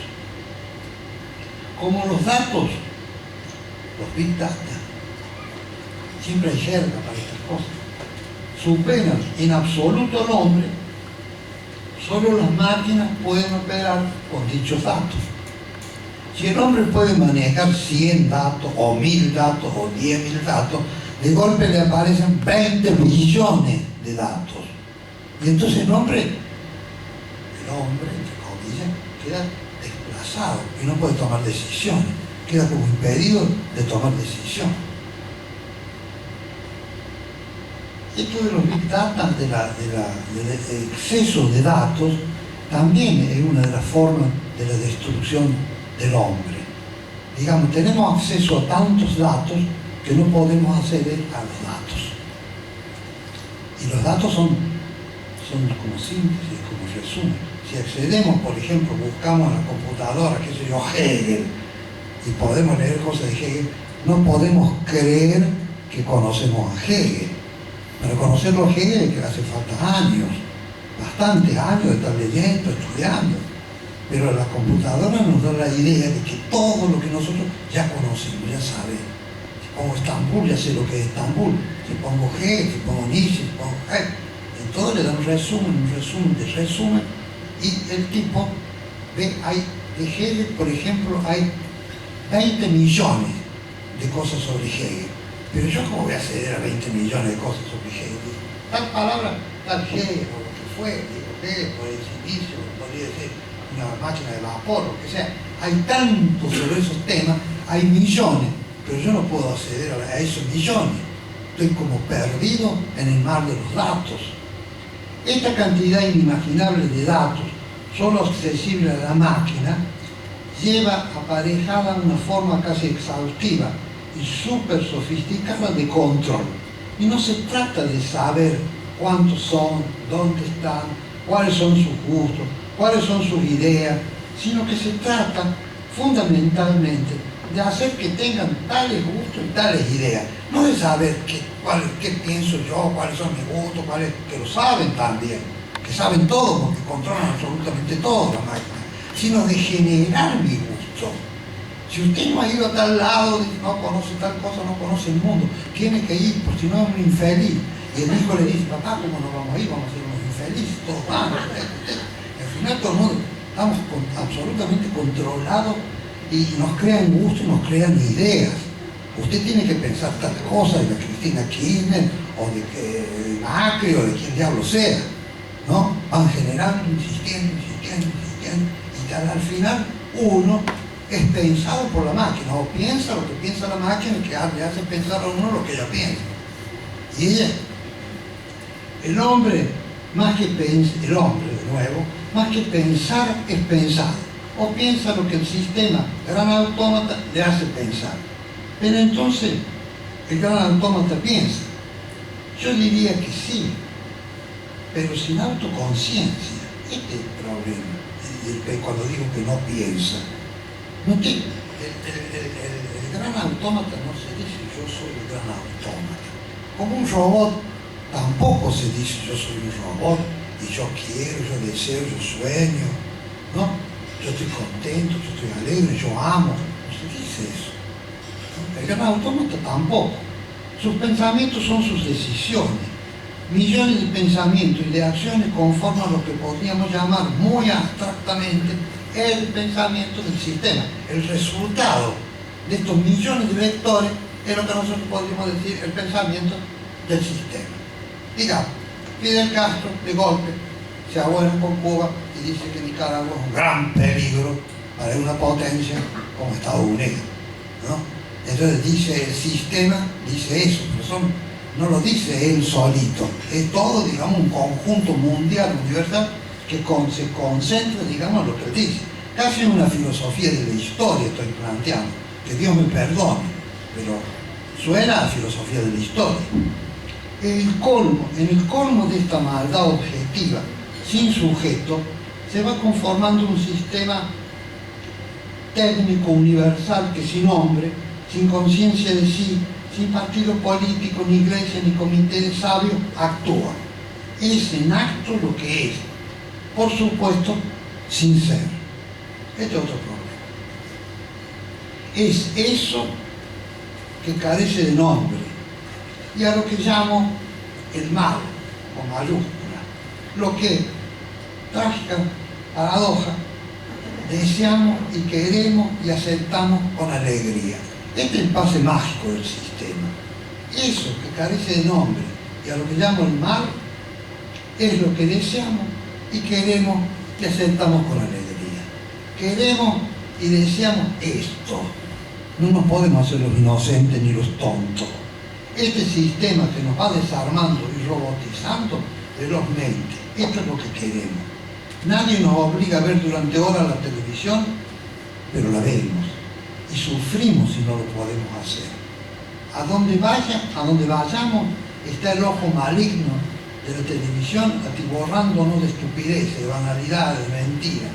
Como los datos, los Big Data, siempre hay jerga para estas cosas, superan en absoluto al hombre, solo las máquinas pueden operar con dichos datos. Si el hombre puede manejar 100 datos, o 1000 datos, o 10.000 datos, de golpe le aparecen 20 billones de datos. Y entonces el hombre, entre comillas, queda desplazado y no puede tomar decisiones, queda como impedido de tomar decisiones. Esto de los Big Data, del exceso de datos, también es una de las formas de la destrucción del hombre. Digamos, tenemos acceso a tantos datos que no podemos acceder a los datos. Y los datos son como síntesis, como resumen. Si accedemos, por ejemplo, buscamos en la computadora, qué sé yo, Hegel, y podemos leer cosas de Hegel, no podemos creer que conocemos a Hegel. Para conocerlo a Hegel que hace falta años, bastantes años de estar leyendo, estudiando. Pero la computadora nos da la idea de que todo lo que nosotros ya conocemos, ya sabemos. Si pongo Estambul, ya sé lo que es Estambul. Si pongo Hegel, si pongo Nietzsche, si pongo Hegel. Entonces le da un resumen, y el tipo ve, de Hegel, por ejemplo, hay 20 millones de cosas sobre Hegel. Pero yo cómo voy a acceder a 20 millones de cosas sobre Hegel. Tal palabra, tal Hegel, o lo que fue, digo Hegel, por el silicio, podría ser una máquina de vapor, lo que sea. Hay tanto sobre esos temas, hay millones, pero yo no puedo acceder a esos millones. Estoy como perdido en el mar de los datos. Esta cantidad inimaginable de datos, solo accesible a la máquina, lleva aparejada una forma casi exhaustiva y súper sofisticada de control. Y no se trata de saber cuántos son, dónde están, cuáles son sus gustos, cuáles son sus ideas, sino que se trata fundamentalmente de hacer que tengan tales gustos y tales ideas. No de saber qué pienso yo, cuáles son mis gustos, que lo saben también, que saben todo porque controlan absolutamente todo la máquina, sino de generar mi gusto. Si usted no ha ido a tal lado, no conoce tal cosa, no conoce el mundo, tiene que ir, por si no es un infeliz. Y el hijo le dice, papá, ¿cómo nos vamos a ir? Vamos a ser unos infelices, todos van. Al final todo el mundo estamos absolutamente controlados y nos crean gusto y nos crean ideas. Usted tiene que pensar tal cosa de la Cristina Kirchner o de Macri o de quien diablo sea, ¿no? Van generando, insistiendo, y al final uno es pensado por la máquina, o piensa lo que piensa la máquina, que le hace pensar a uno lo que ella piensa. Y el hombre, más que pensar, es pensado, o piensa lo que el sistema gran autómata le hace pensar. Pero entonces, el gran autómata piensa. Yo diría que sí, pero sin autoconciencia. Este es el problema. Cuando digo que no piensa, el gran autómata no se dice yo soy el gran autómata. Como un robot tampoco se dice yo soy un robot y yo quiero, yo deseo, yo sueño, ¿no? Yo estoy contento, yo estoy alegre, yo amo. No se dice eso. ¿No? El gran autómata tampoco. Sus pensamientos son sus decisiones. Millones de pensamientos y de acciones conforman lo que podríamos llamar muy abstractamente el pensamiento del sistema. El resultado de estos millones de vectores es lo que nosotros podríamos decir el pensamiento del sistema. Digamos, Fidel Castro de golpe se abuela con Cuba y dice que Nicaragua es un gran peligro para una potencia como Estados Unidos, ¿no? Entonces dice el sistema, dice eso, pero no lo dice él solito, es todo, digamos, un conjunto mundial, universal, que se concentra, digamos, en lo que él dice. Casi una filosofía de la historia estoy planteando, que Dios me perdone, pero suena a filosofía de la historia. En el colmo de esta maldad objetiva, sin sujeto, se va conformando un sistema técnico universal que sin hombre, sin conciencia de sí, sin partido político, ni iglesia, ni comité de sabios, actúa. Es en acto lo que es. Por supuesto, sin ser. Este es otro problema. Es eso que carece de nombre y a lo que llamo el mal, con mayúscula. Lo que, trágica paradoja, deseamos y queremos y aceptamos con alegría. Este es el pase mágico del sistema. Eso que carece de nombre y a lo que llamo el mal es lo que deseamos y queremos y aceptamos con alegría. Queremos y deseamos esto. No nos podemos hacer los inocentes ni los tontos. Este sistema que nos va desarmando y robotizando velozmente, esto es lo que queremos. Nadie nos obliga a ver durante horas la televisión, pero la vemos y sufrimos si no lo podemos hacer. A donde vayamos está el ojo maligno de la televisión atiborrándonos de estupideces, de banalidades, de mentiras.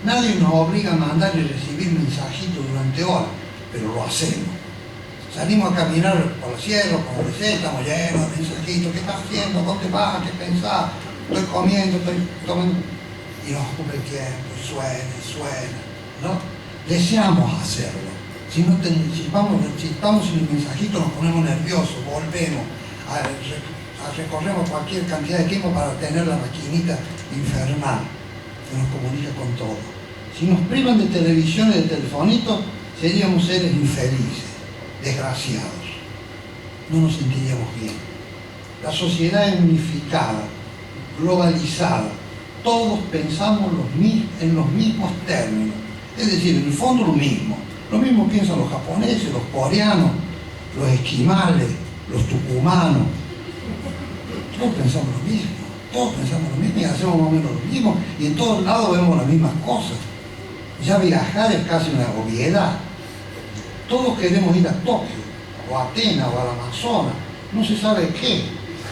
Nadie nos obliga a mandar y recibir mensajitos durante horas, pero lo hacemos. Salimos a caminar por la sierra, por la receta, estamos llenos de mensajitos. ¿Qué estás haciendo? ¿Dónde vas? ¿Qué pensás? Estoy comiendo, estoy tomando. Y nos ocupa el tiempo, y suena, ¿no? Deseamos hacerlo. Si estamos sin el mensajito, nos ponemos nerviosos, volvemos, recorremos cualquier cantidad de tiempo para tener la maquinita infernal que nos comunica con todo. Si nos privan de televisión y de telefonito, seríamos seres infelices, desgraciados. No nos sentiríamos bien. La sociedad es unificada, globalizada. Todos pensamos en los mismos términos. Es decir, en el fondo lo mismo. Lo mismo piensan los japoneses, los coreanos, los esquimales, los tucumanos. Todos pensamos lo mismo y hacemos más o menos lo mismo. Y en todos lados vemos las mismas cosas. Ya viajar es casi una obviedad. Todos queremos ir a Tokio, o a Atenas, o al Amazonas. No se sabe qué,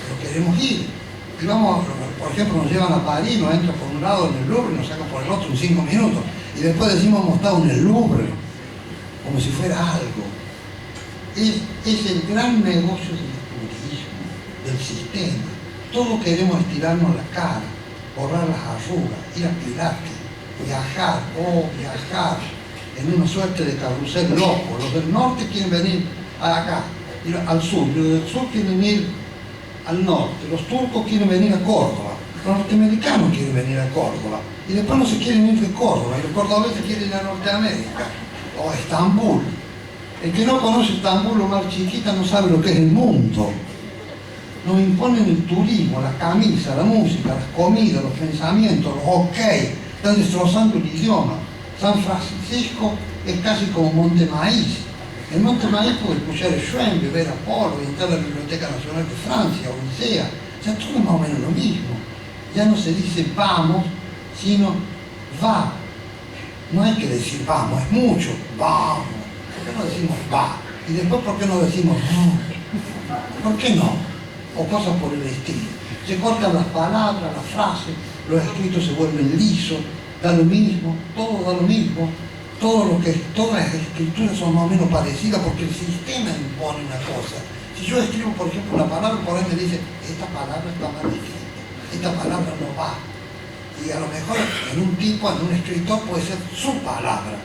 pero queremos ir. Y vamos, por ejemplo, nos llevan a París, nos entran por un lado en el Louvre y nos sacan por el otro en 5 minutos. Y después decimos hemos estado en el Louvre, como si fuera algo. Es el gran negocio del turismo, del sistema. Todos queremos estirarnos la cara, borrar las arrugas, ir a Pilates, viajar, en una suerte de carrusel loco. Los del norte quieren venir acá, ir al sur, los del sur quieren ir al norte, los turcos quieren venir a Córdoba, los norteamericanos quieren venir a Córdoba, y después no se quieren ir de Córdoba, y los cordobeses quieren ir a Norteamérica, o a Estambul. El que no conoce Estambul o Mar Chiquita no sabe lo que es el mundo. Nos imponen el turismo, la camisa, la música, las comidas, los pensamientos, los ok, están destrozando el idioma. San Francisco es casi como Monte Maíz. En Monte Maíz puede escuchar el Schwembe, ver a Polo, entrar a la Biblioteca Nacional de Francia, Odisea. O sea, todo es más o menos lo mismo. Ya no se dice vamos, sino va. No hay que decir vamos, es mucho, vamos. ¿Por qué no decimos va? Y después, ¿por qué no decimos no? ¿Por qué no? O cosas por el estilo. Se cortan las palabras, las frases, los escritos se vuelven lisos, da lo mismo, todo da lo mismo. Todas las escrituras son más o menos parecidas porque el sistema impone una cosa. Si yo escribo, por ejemplo, una palabra, por ahí me dice, esta palabra está mal escrita, esta palabra no va. Y a lo mejor en un escritor puede ser su palabra,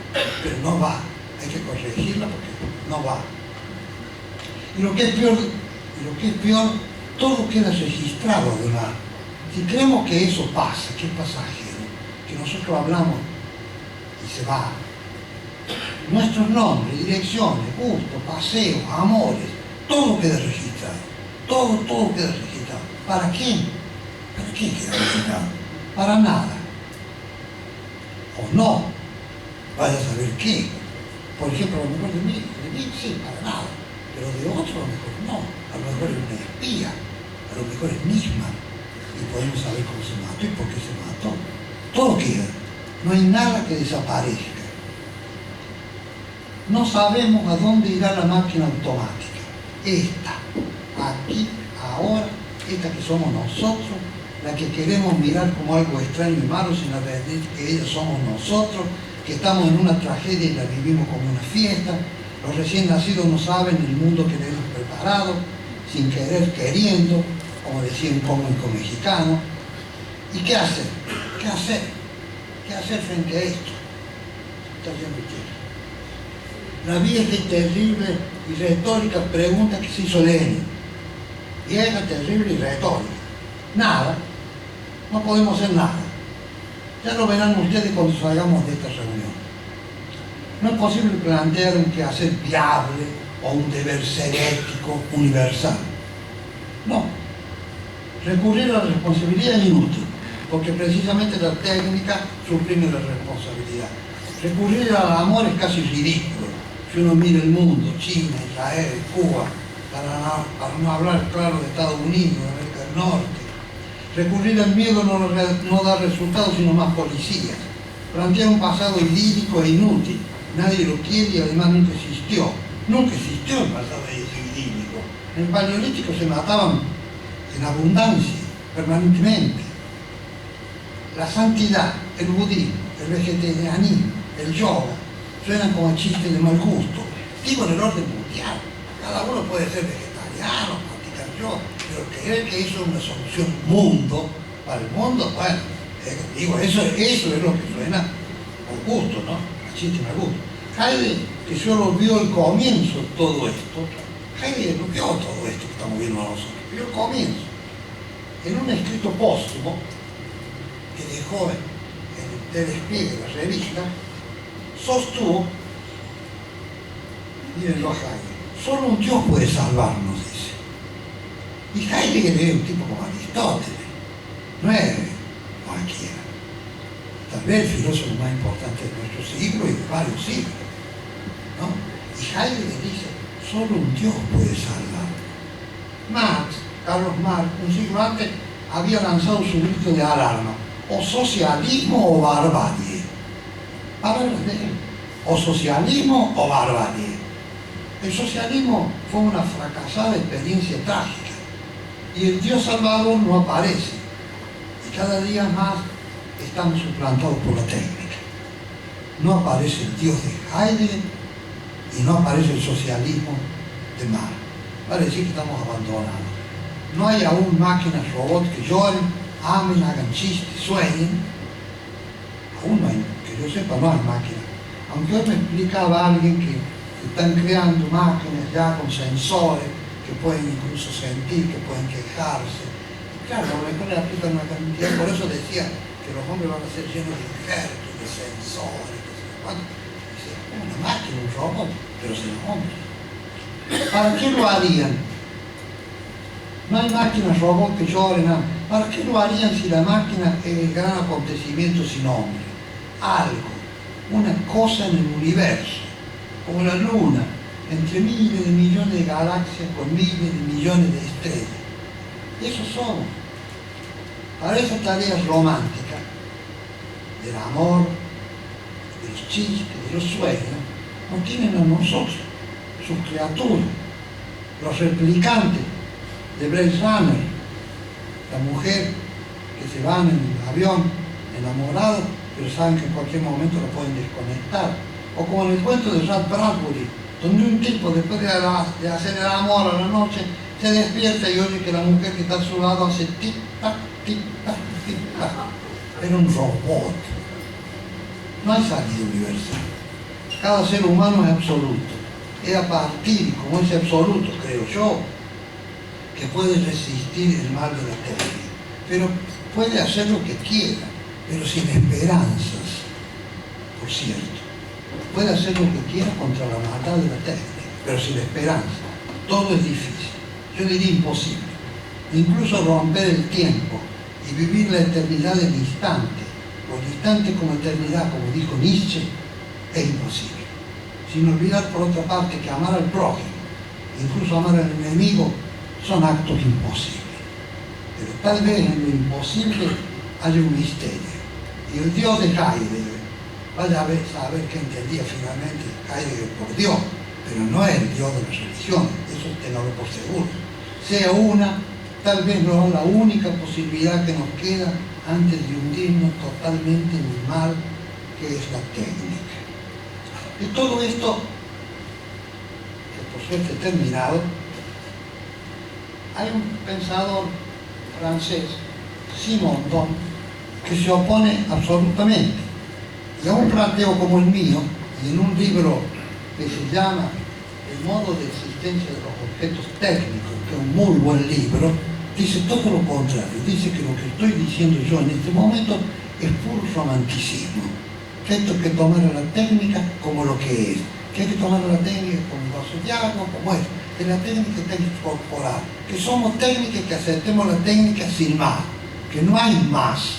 pero no va. Hay que corregirla porque no va. Y lo que es peor, todo queda registrado además. Si creemos que eso pasa, que es pasajero, que nosotros hablamos y se va, nuestros nombres, direcciones, gustos, paseos, amores, todo queda registrado. Todo queda registrado. ¿Para qué? ¿Para qué queda registrado? Para nada. O no. Vaya a saber qué. Por ejemplo, a lo mejor de mí sí, para nada. Pero de otro a lo mejor no. A lo mejor es una espía. A lo mejor es Nisman. Y podemos saber cómo se mató y por qué se mató. Todo queda. No hay nada que desaparezca. No sabemos a dónde irá la máquina automática. Esta, aquí, ahora, esta que somos nosotros, la que queremos mirar como algo extraño y malo sin advertir que ella somos nosotros, que estamos en una tragedia y la vivimos como una fiesta, Los recién nacidos no saben el mundo que les hemos preparado, sin querer, queriendo, como decía un cómico mexicano. ¿Y qué hacer? ¿Qué hacer? ¿Qué hacer frente a esto? La vieja y terrible y retórica pregunta que se hizo Lenin. Vieja, terrible y retórica. Nada. No podemos hacer nada. Ya lo verán ustedes cuando salgamos de esta reunión. No es posible plantear un quehacer viable o un deber ser ético universal. No. Recurrir a la responsabilidad es inútil, porque precisamente la técnica suprime la responsabilidad. Recurrir al amor es casi ridículo. Si uno mira el mundo, China, Israel, Cuba, para no hablar, claro, de Estados Unidos, de América del Norte. Recurrir al miedo no da resultados, sino más policías. Plantea un pasado idílico e inútil. Nadie lo quiere y además nunca existió. Nunca existió el pasado idílico. En el Paleolítico se mataban en abundancia, permanentemente. La santidad, el budismo, el vegetarianismo, el yoga, suenan como chistes de mal gusto. Digo en el orden mundial. Cada uno puede ser vegetariano, practicar yoga, pero creer que eso es una solución mundo, para el mundo, bueno, digo, eso es lo que suena por gusto, ¿no? A chiste mal gusto. Heidegger, que solo vio el comienzo de todo esto, Heidegger no vio todo esto que estamos viendo nosotros, vio el comienzo. En un escrito póstumo que dejó en el despliegue de la revista, sostuvo, mírenlo a Heidegger, solo un Dios puede salvarnos, dice. Y Heidegger es un tipo como Aristóteles, no es cualquiera. Tal vez el filósofo más importante de nuestro siglo y de varios siglos, ¿no? Y Heidegger dice, solo un Dios puede salvarnos. Carlos Marx, un siglo antes, había lanzado su grito de alarma, o socialismo o barbarie. Palabras de él, o socialismo o barbarie. El socialismo fue una fracasada experiencia trágica y el Dios Salvador no aparece. Y cada día más estamos suplantados por la técnica. No aparece el Dios de Heidegger y no aparece el socialismo de Marx. Vale decir que estamos abandonados. No hay aún máquinas, robots que lloren, amen, hagan chistes, sueñen. Aún no hay, que yo sepa, no hay máquinas. Aunque hoy me explicaba alguien que están creando máquinas ya con sensores que pueden incluso sentir, que pueden quejarse. Y claro, a lo mejor le aplican una cantidad, por eso decía que los hombres van a ser llenos de injertos, de sensores, que se cuánto. Dice, una máquina, un robot, pero serán hombres. ¿Para qué lo harían? No hay máquinas, robots que lloren, nada. ¿Para qué lo harían si la máquina es el gran acontecimiento sin hombre? Algo, una cosa en el universo, como la luna, entre miles de millones de galaxias con miles de millones de estrellas. Eso somos. Para esas tareas románticas, del amor, de los chistes, de los sueños, nos tienen a nosotros, sus criaturas, los replicantes de Blade Runner, la mujer que se van en el avión enamorados, pero saben que en cualquier momento lo pueden desconectar. O como en el cuento de Ray Bradbury, donde un tipo después de hacer el amor a la noche se despierta y oye que la mujer que está a su lado hace tic-tac, tic-tac, tic-tac. Era un robot. No hay salida universal. Cada ser humano es absoluto. Es a partir, como es absoluto, creo yo, que puede resistir el mal de la técnica. Pero puede hacer lo que quiera, pero sin esperanzas, por cierto. Puede hacer lo que quiera contra la maldad de la técnica, pero sin esperanza. Todo es difícil. Yo diría imposible. Incluso romper el tiempo y vivir la eternidad del instante, o el instante como eternidad, como dijo Nietzsche, es imposible. Sin olvidar, por otra parte, que amar al prójimo, incluso amar al enemigo, son actos imposibles. Pero tal vez en lo imposible haya un misterio. Y el Dios de Heidegger, vaya a saber que entendía finalmente Heidegger por Dios, pero no es el Dios de las religiones, eso tenganlo por seguro. Sea una, tal vez no la única posibilidad que nos queda antes de hundirnos totalmente en el mal que es la técnica. Y todo esto suerte terminado, hay un pensador francés, Simondon, que se opone absolutamente. Y a un planteo como el mío, y en un libro que se llama El modo de existencia de los objetos técnicos, que es un muy buen libro, dice todo lo contrario. Dice que lo que estoy diciendo yo en este momento es puro romanticismo. Que esto hay que tomar a la técnica como lo que es. Que hay que tomar a la técnica como un vaso de agua, como es. Que la técnica está incorporada. Que somos técnicas y que aceptemos la técnica sin más. Que no hay más.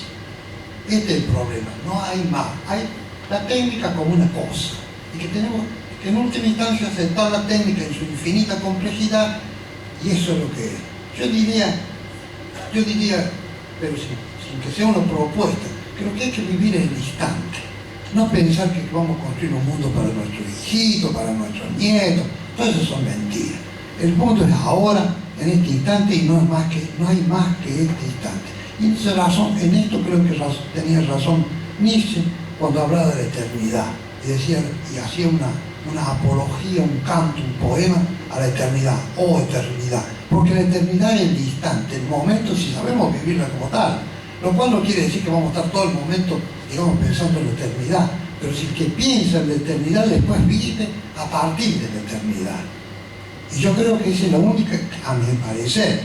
Este es el problema. No hay más. Hay la técnica como una cosa. Y que tenemos que en última instancia aceptar la técnica en su infinita complejidad. Y eso es lo que es. Yo diría, pero sin que sea una propuesta, creo que hay que vivir el instante. No pensar que vamos a construir un mundo para nuestros hijitos, para nuestros nietos. Todo eso son mentiras. El mundo es ahora, en este instante, y no hay más que este instante. Y en esto creo que tenía razón Nietzsche cuando hablaba de la eternidad. Y hacía una apología, un canto, un poema a la eternidad, oh eternidad. Porque la eternidad es el instante, el momento, si sabemos vivirla como tal. Lo cual no quiere decir que vamos a estar todo el momento, digamos, pensando en la eternidad. Pero si el que piensa en la eternidad después vive a partir de la eternidad. Y yo creo que esa es la única, a mi parecer,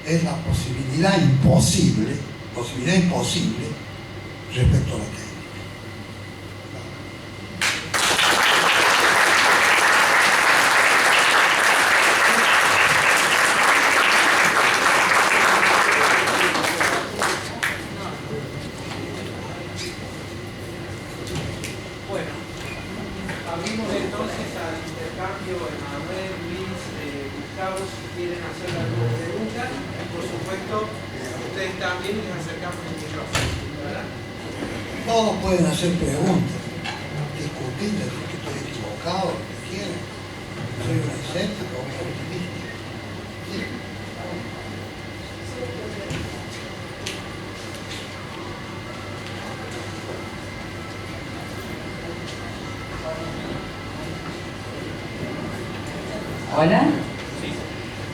es la posibilidad imposible respecto a la técnica. Todos pueden hacer preguntas, discutir, decir que estoy equivocado, lo que quieran. Soy un escéptico, un optimista. Sí. Hola.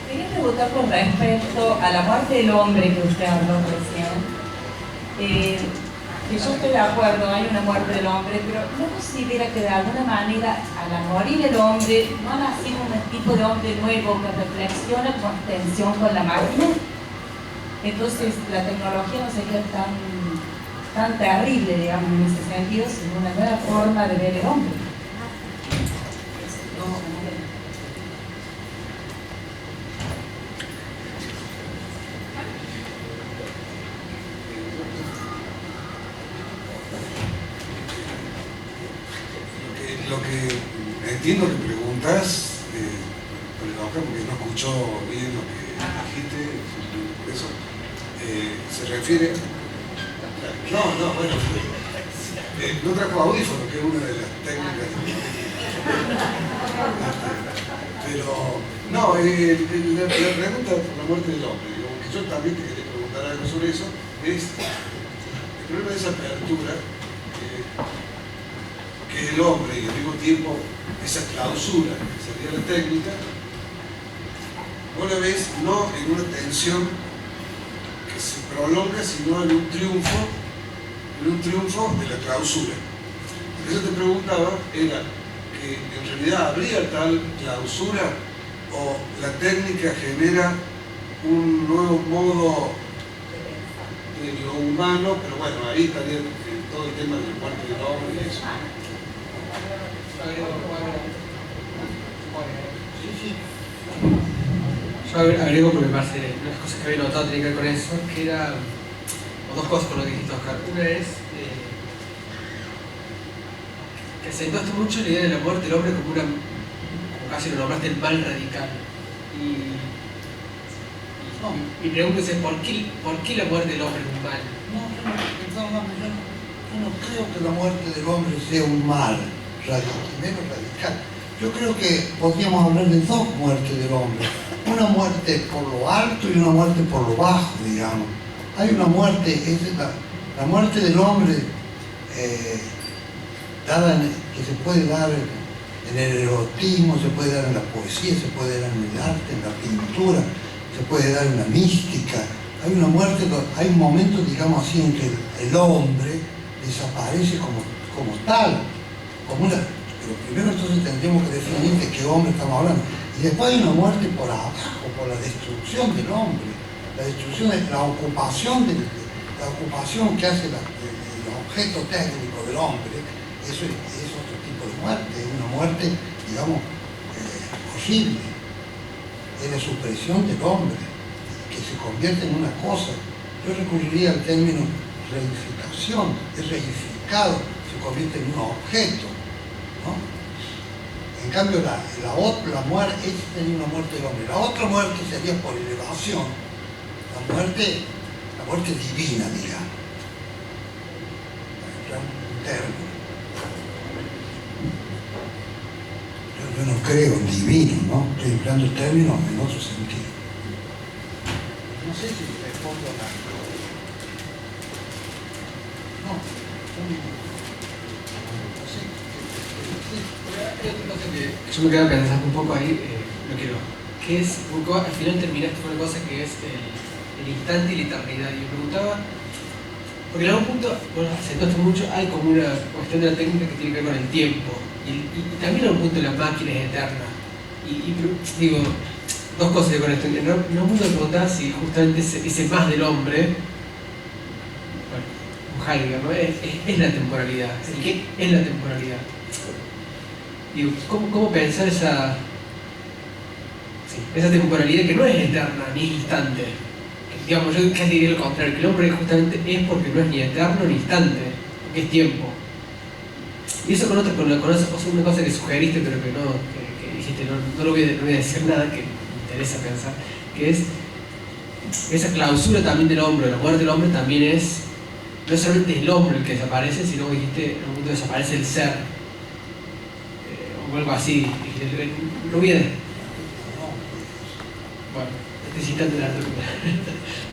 Quería preguntar con respecto a la muerte del hombre que usted habló recién. Que yo estoy de acuerdo, hay una muerte del hombre, pero ¿no considera que de alguna manera al morir el hombre no ha nacido un tipo de hombre nuevo que reflexiona con tensión con la máquina? Entonces la tecnología no sería tan terrible, digamos, en ese sentido, sino una nueva forma de ver el hombre. Lo que entiendo que preguntas, porque no escuchó bien lo que dijiste, por eso se refiere. Bueno, no trajo audífono, que es una de las técnicas. Pero, no, la pregunta por la muerte del hombre, que yo también te quería preguntar algo sobre eso, es el problema de esa apertura. Que el hombre y al mismo tiempo esa clausura que sería la técnica, vos la ves no en una tensión que se prolonga, sino en un triunfo de la clausura. Lo que yo te preguntaba era que en realidad habría tal clausura o la técnica genera un nuevo modo de lo humano, pero bueno, ahí estaría todo el tema del muerte del hombre y eso. Yo agrego porque me parece unas cosas que había notado tienen que ver con eso, que era, o dos cosas con lo que dijiste, Oscar. Una es que acentuaste mucho la idea de la muerte del hombre como casi lo nombraste el mal radical. Mi pregunta es ¿por qué la muerte del hombre es un mal? Yo no creo que la muerte del hombre sea un mal menos radical. Yo creo que podríamos hablar de dos muertes del hombre. Una muerte por lo alto y una muerte por lo bajo, digamos. Hay una muerte, es la muerte del hombre que se puede dar en el erotismo, se puede dar en la poesía, se puede dar en el arte, en la pintura, se puede dar en la mística. Hay una muerte, hay un momento, digamos así, en que el hombre desaparece como tal, como una... Pero primero entonces tendríamos que definir de qué hombre estamos hablando. Y después hay una muerte por abajo, por la destrucción del hombre, la destrucción de la ocupación, la ocupación que hace el objeto técnico del hombre. Eso es otro tipo de muerte, es una muerte, digamos, horrible. Es la supresión del hombre, que se convierte en una cosa. Yo recurriría al término reificación, es reificado, se convierte en un objeto, ¿no? En cambio, la muerte, esta sería una muerte del hombre. La otra muerte sería por elevación, la muerte divina, digamos. Un término. Yo no creo en divino, ¿no? Estoy empleando el término en otro sentido. No sé si respondo a la... No sé. Hay otra cosa que yo me quedaba pensando un poco ahí, que es, al final terminaste con una cosa que es el instante y la eternidad. Y me preguntaba, porque en algún punto, bueno, acentuaste mucho, hay como una cuestión de la técnica que tiene que ver con el tiempo. Y también en algún punto la máquina es eterna. Digo, dos cosas con esto. En algún punto me preguntaba si justamente ese más del hombre, bueno, un Heidegger, ¿no? Es la temporalidad. ¿Qué es la temporalidad? Digo, ¿cómo pensar esa temporalidad que no es eterna ni es instante? Digamos, yo casi diría lo contrario, que el hombre justamente es porque no es ni eterno ni instante, porque es tiempo. Y eso con una cosa que sugeriste, pero que no, que dijiste, no voy a decir nada, que me interesa pensar, que es esa clausura también del hombre, la muerte del hombre también es, no solamente el hombre el que desaparece, sino que dijiste, en un momento desaparece el ser, o algo así, dijiste, no voy a... Bueno, estoy citando el artículo.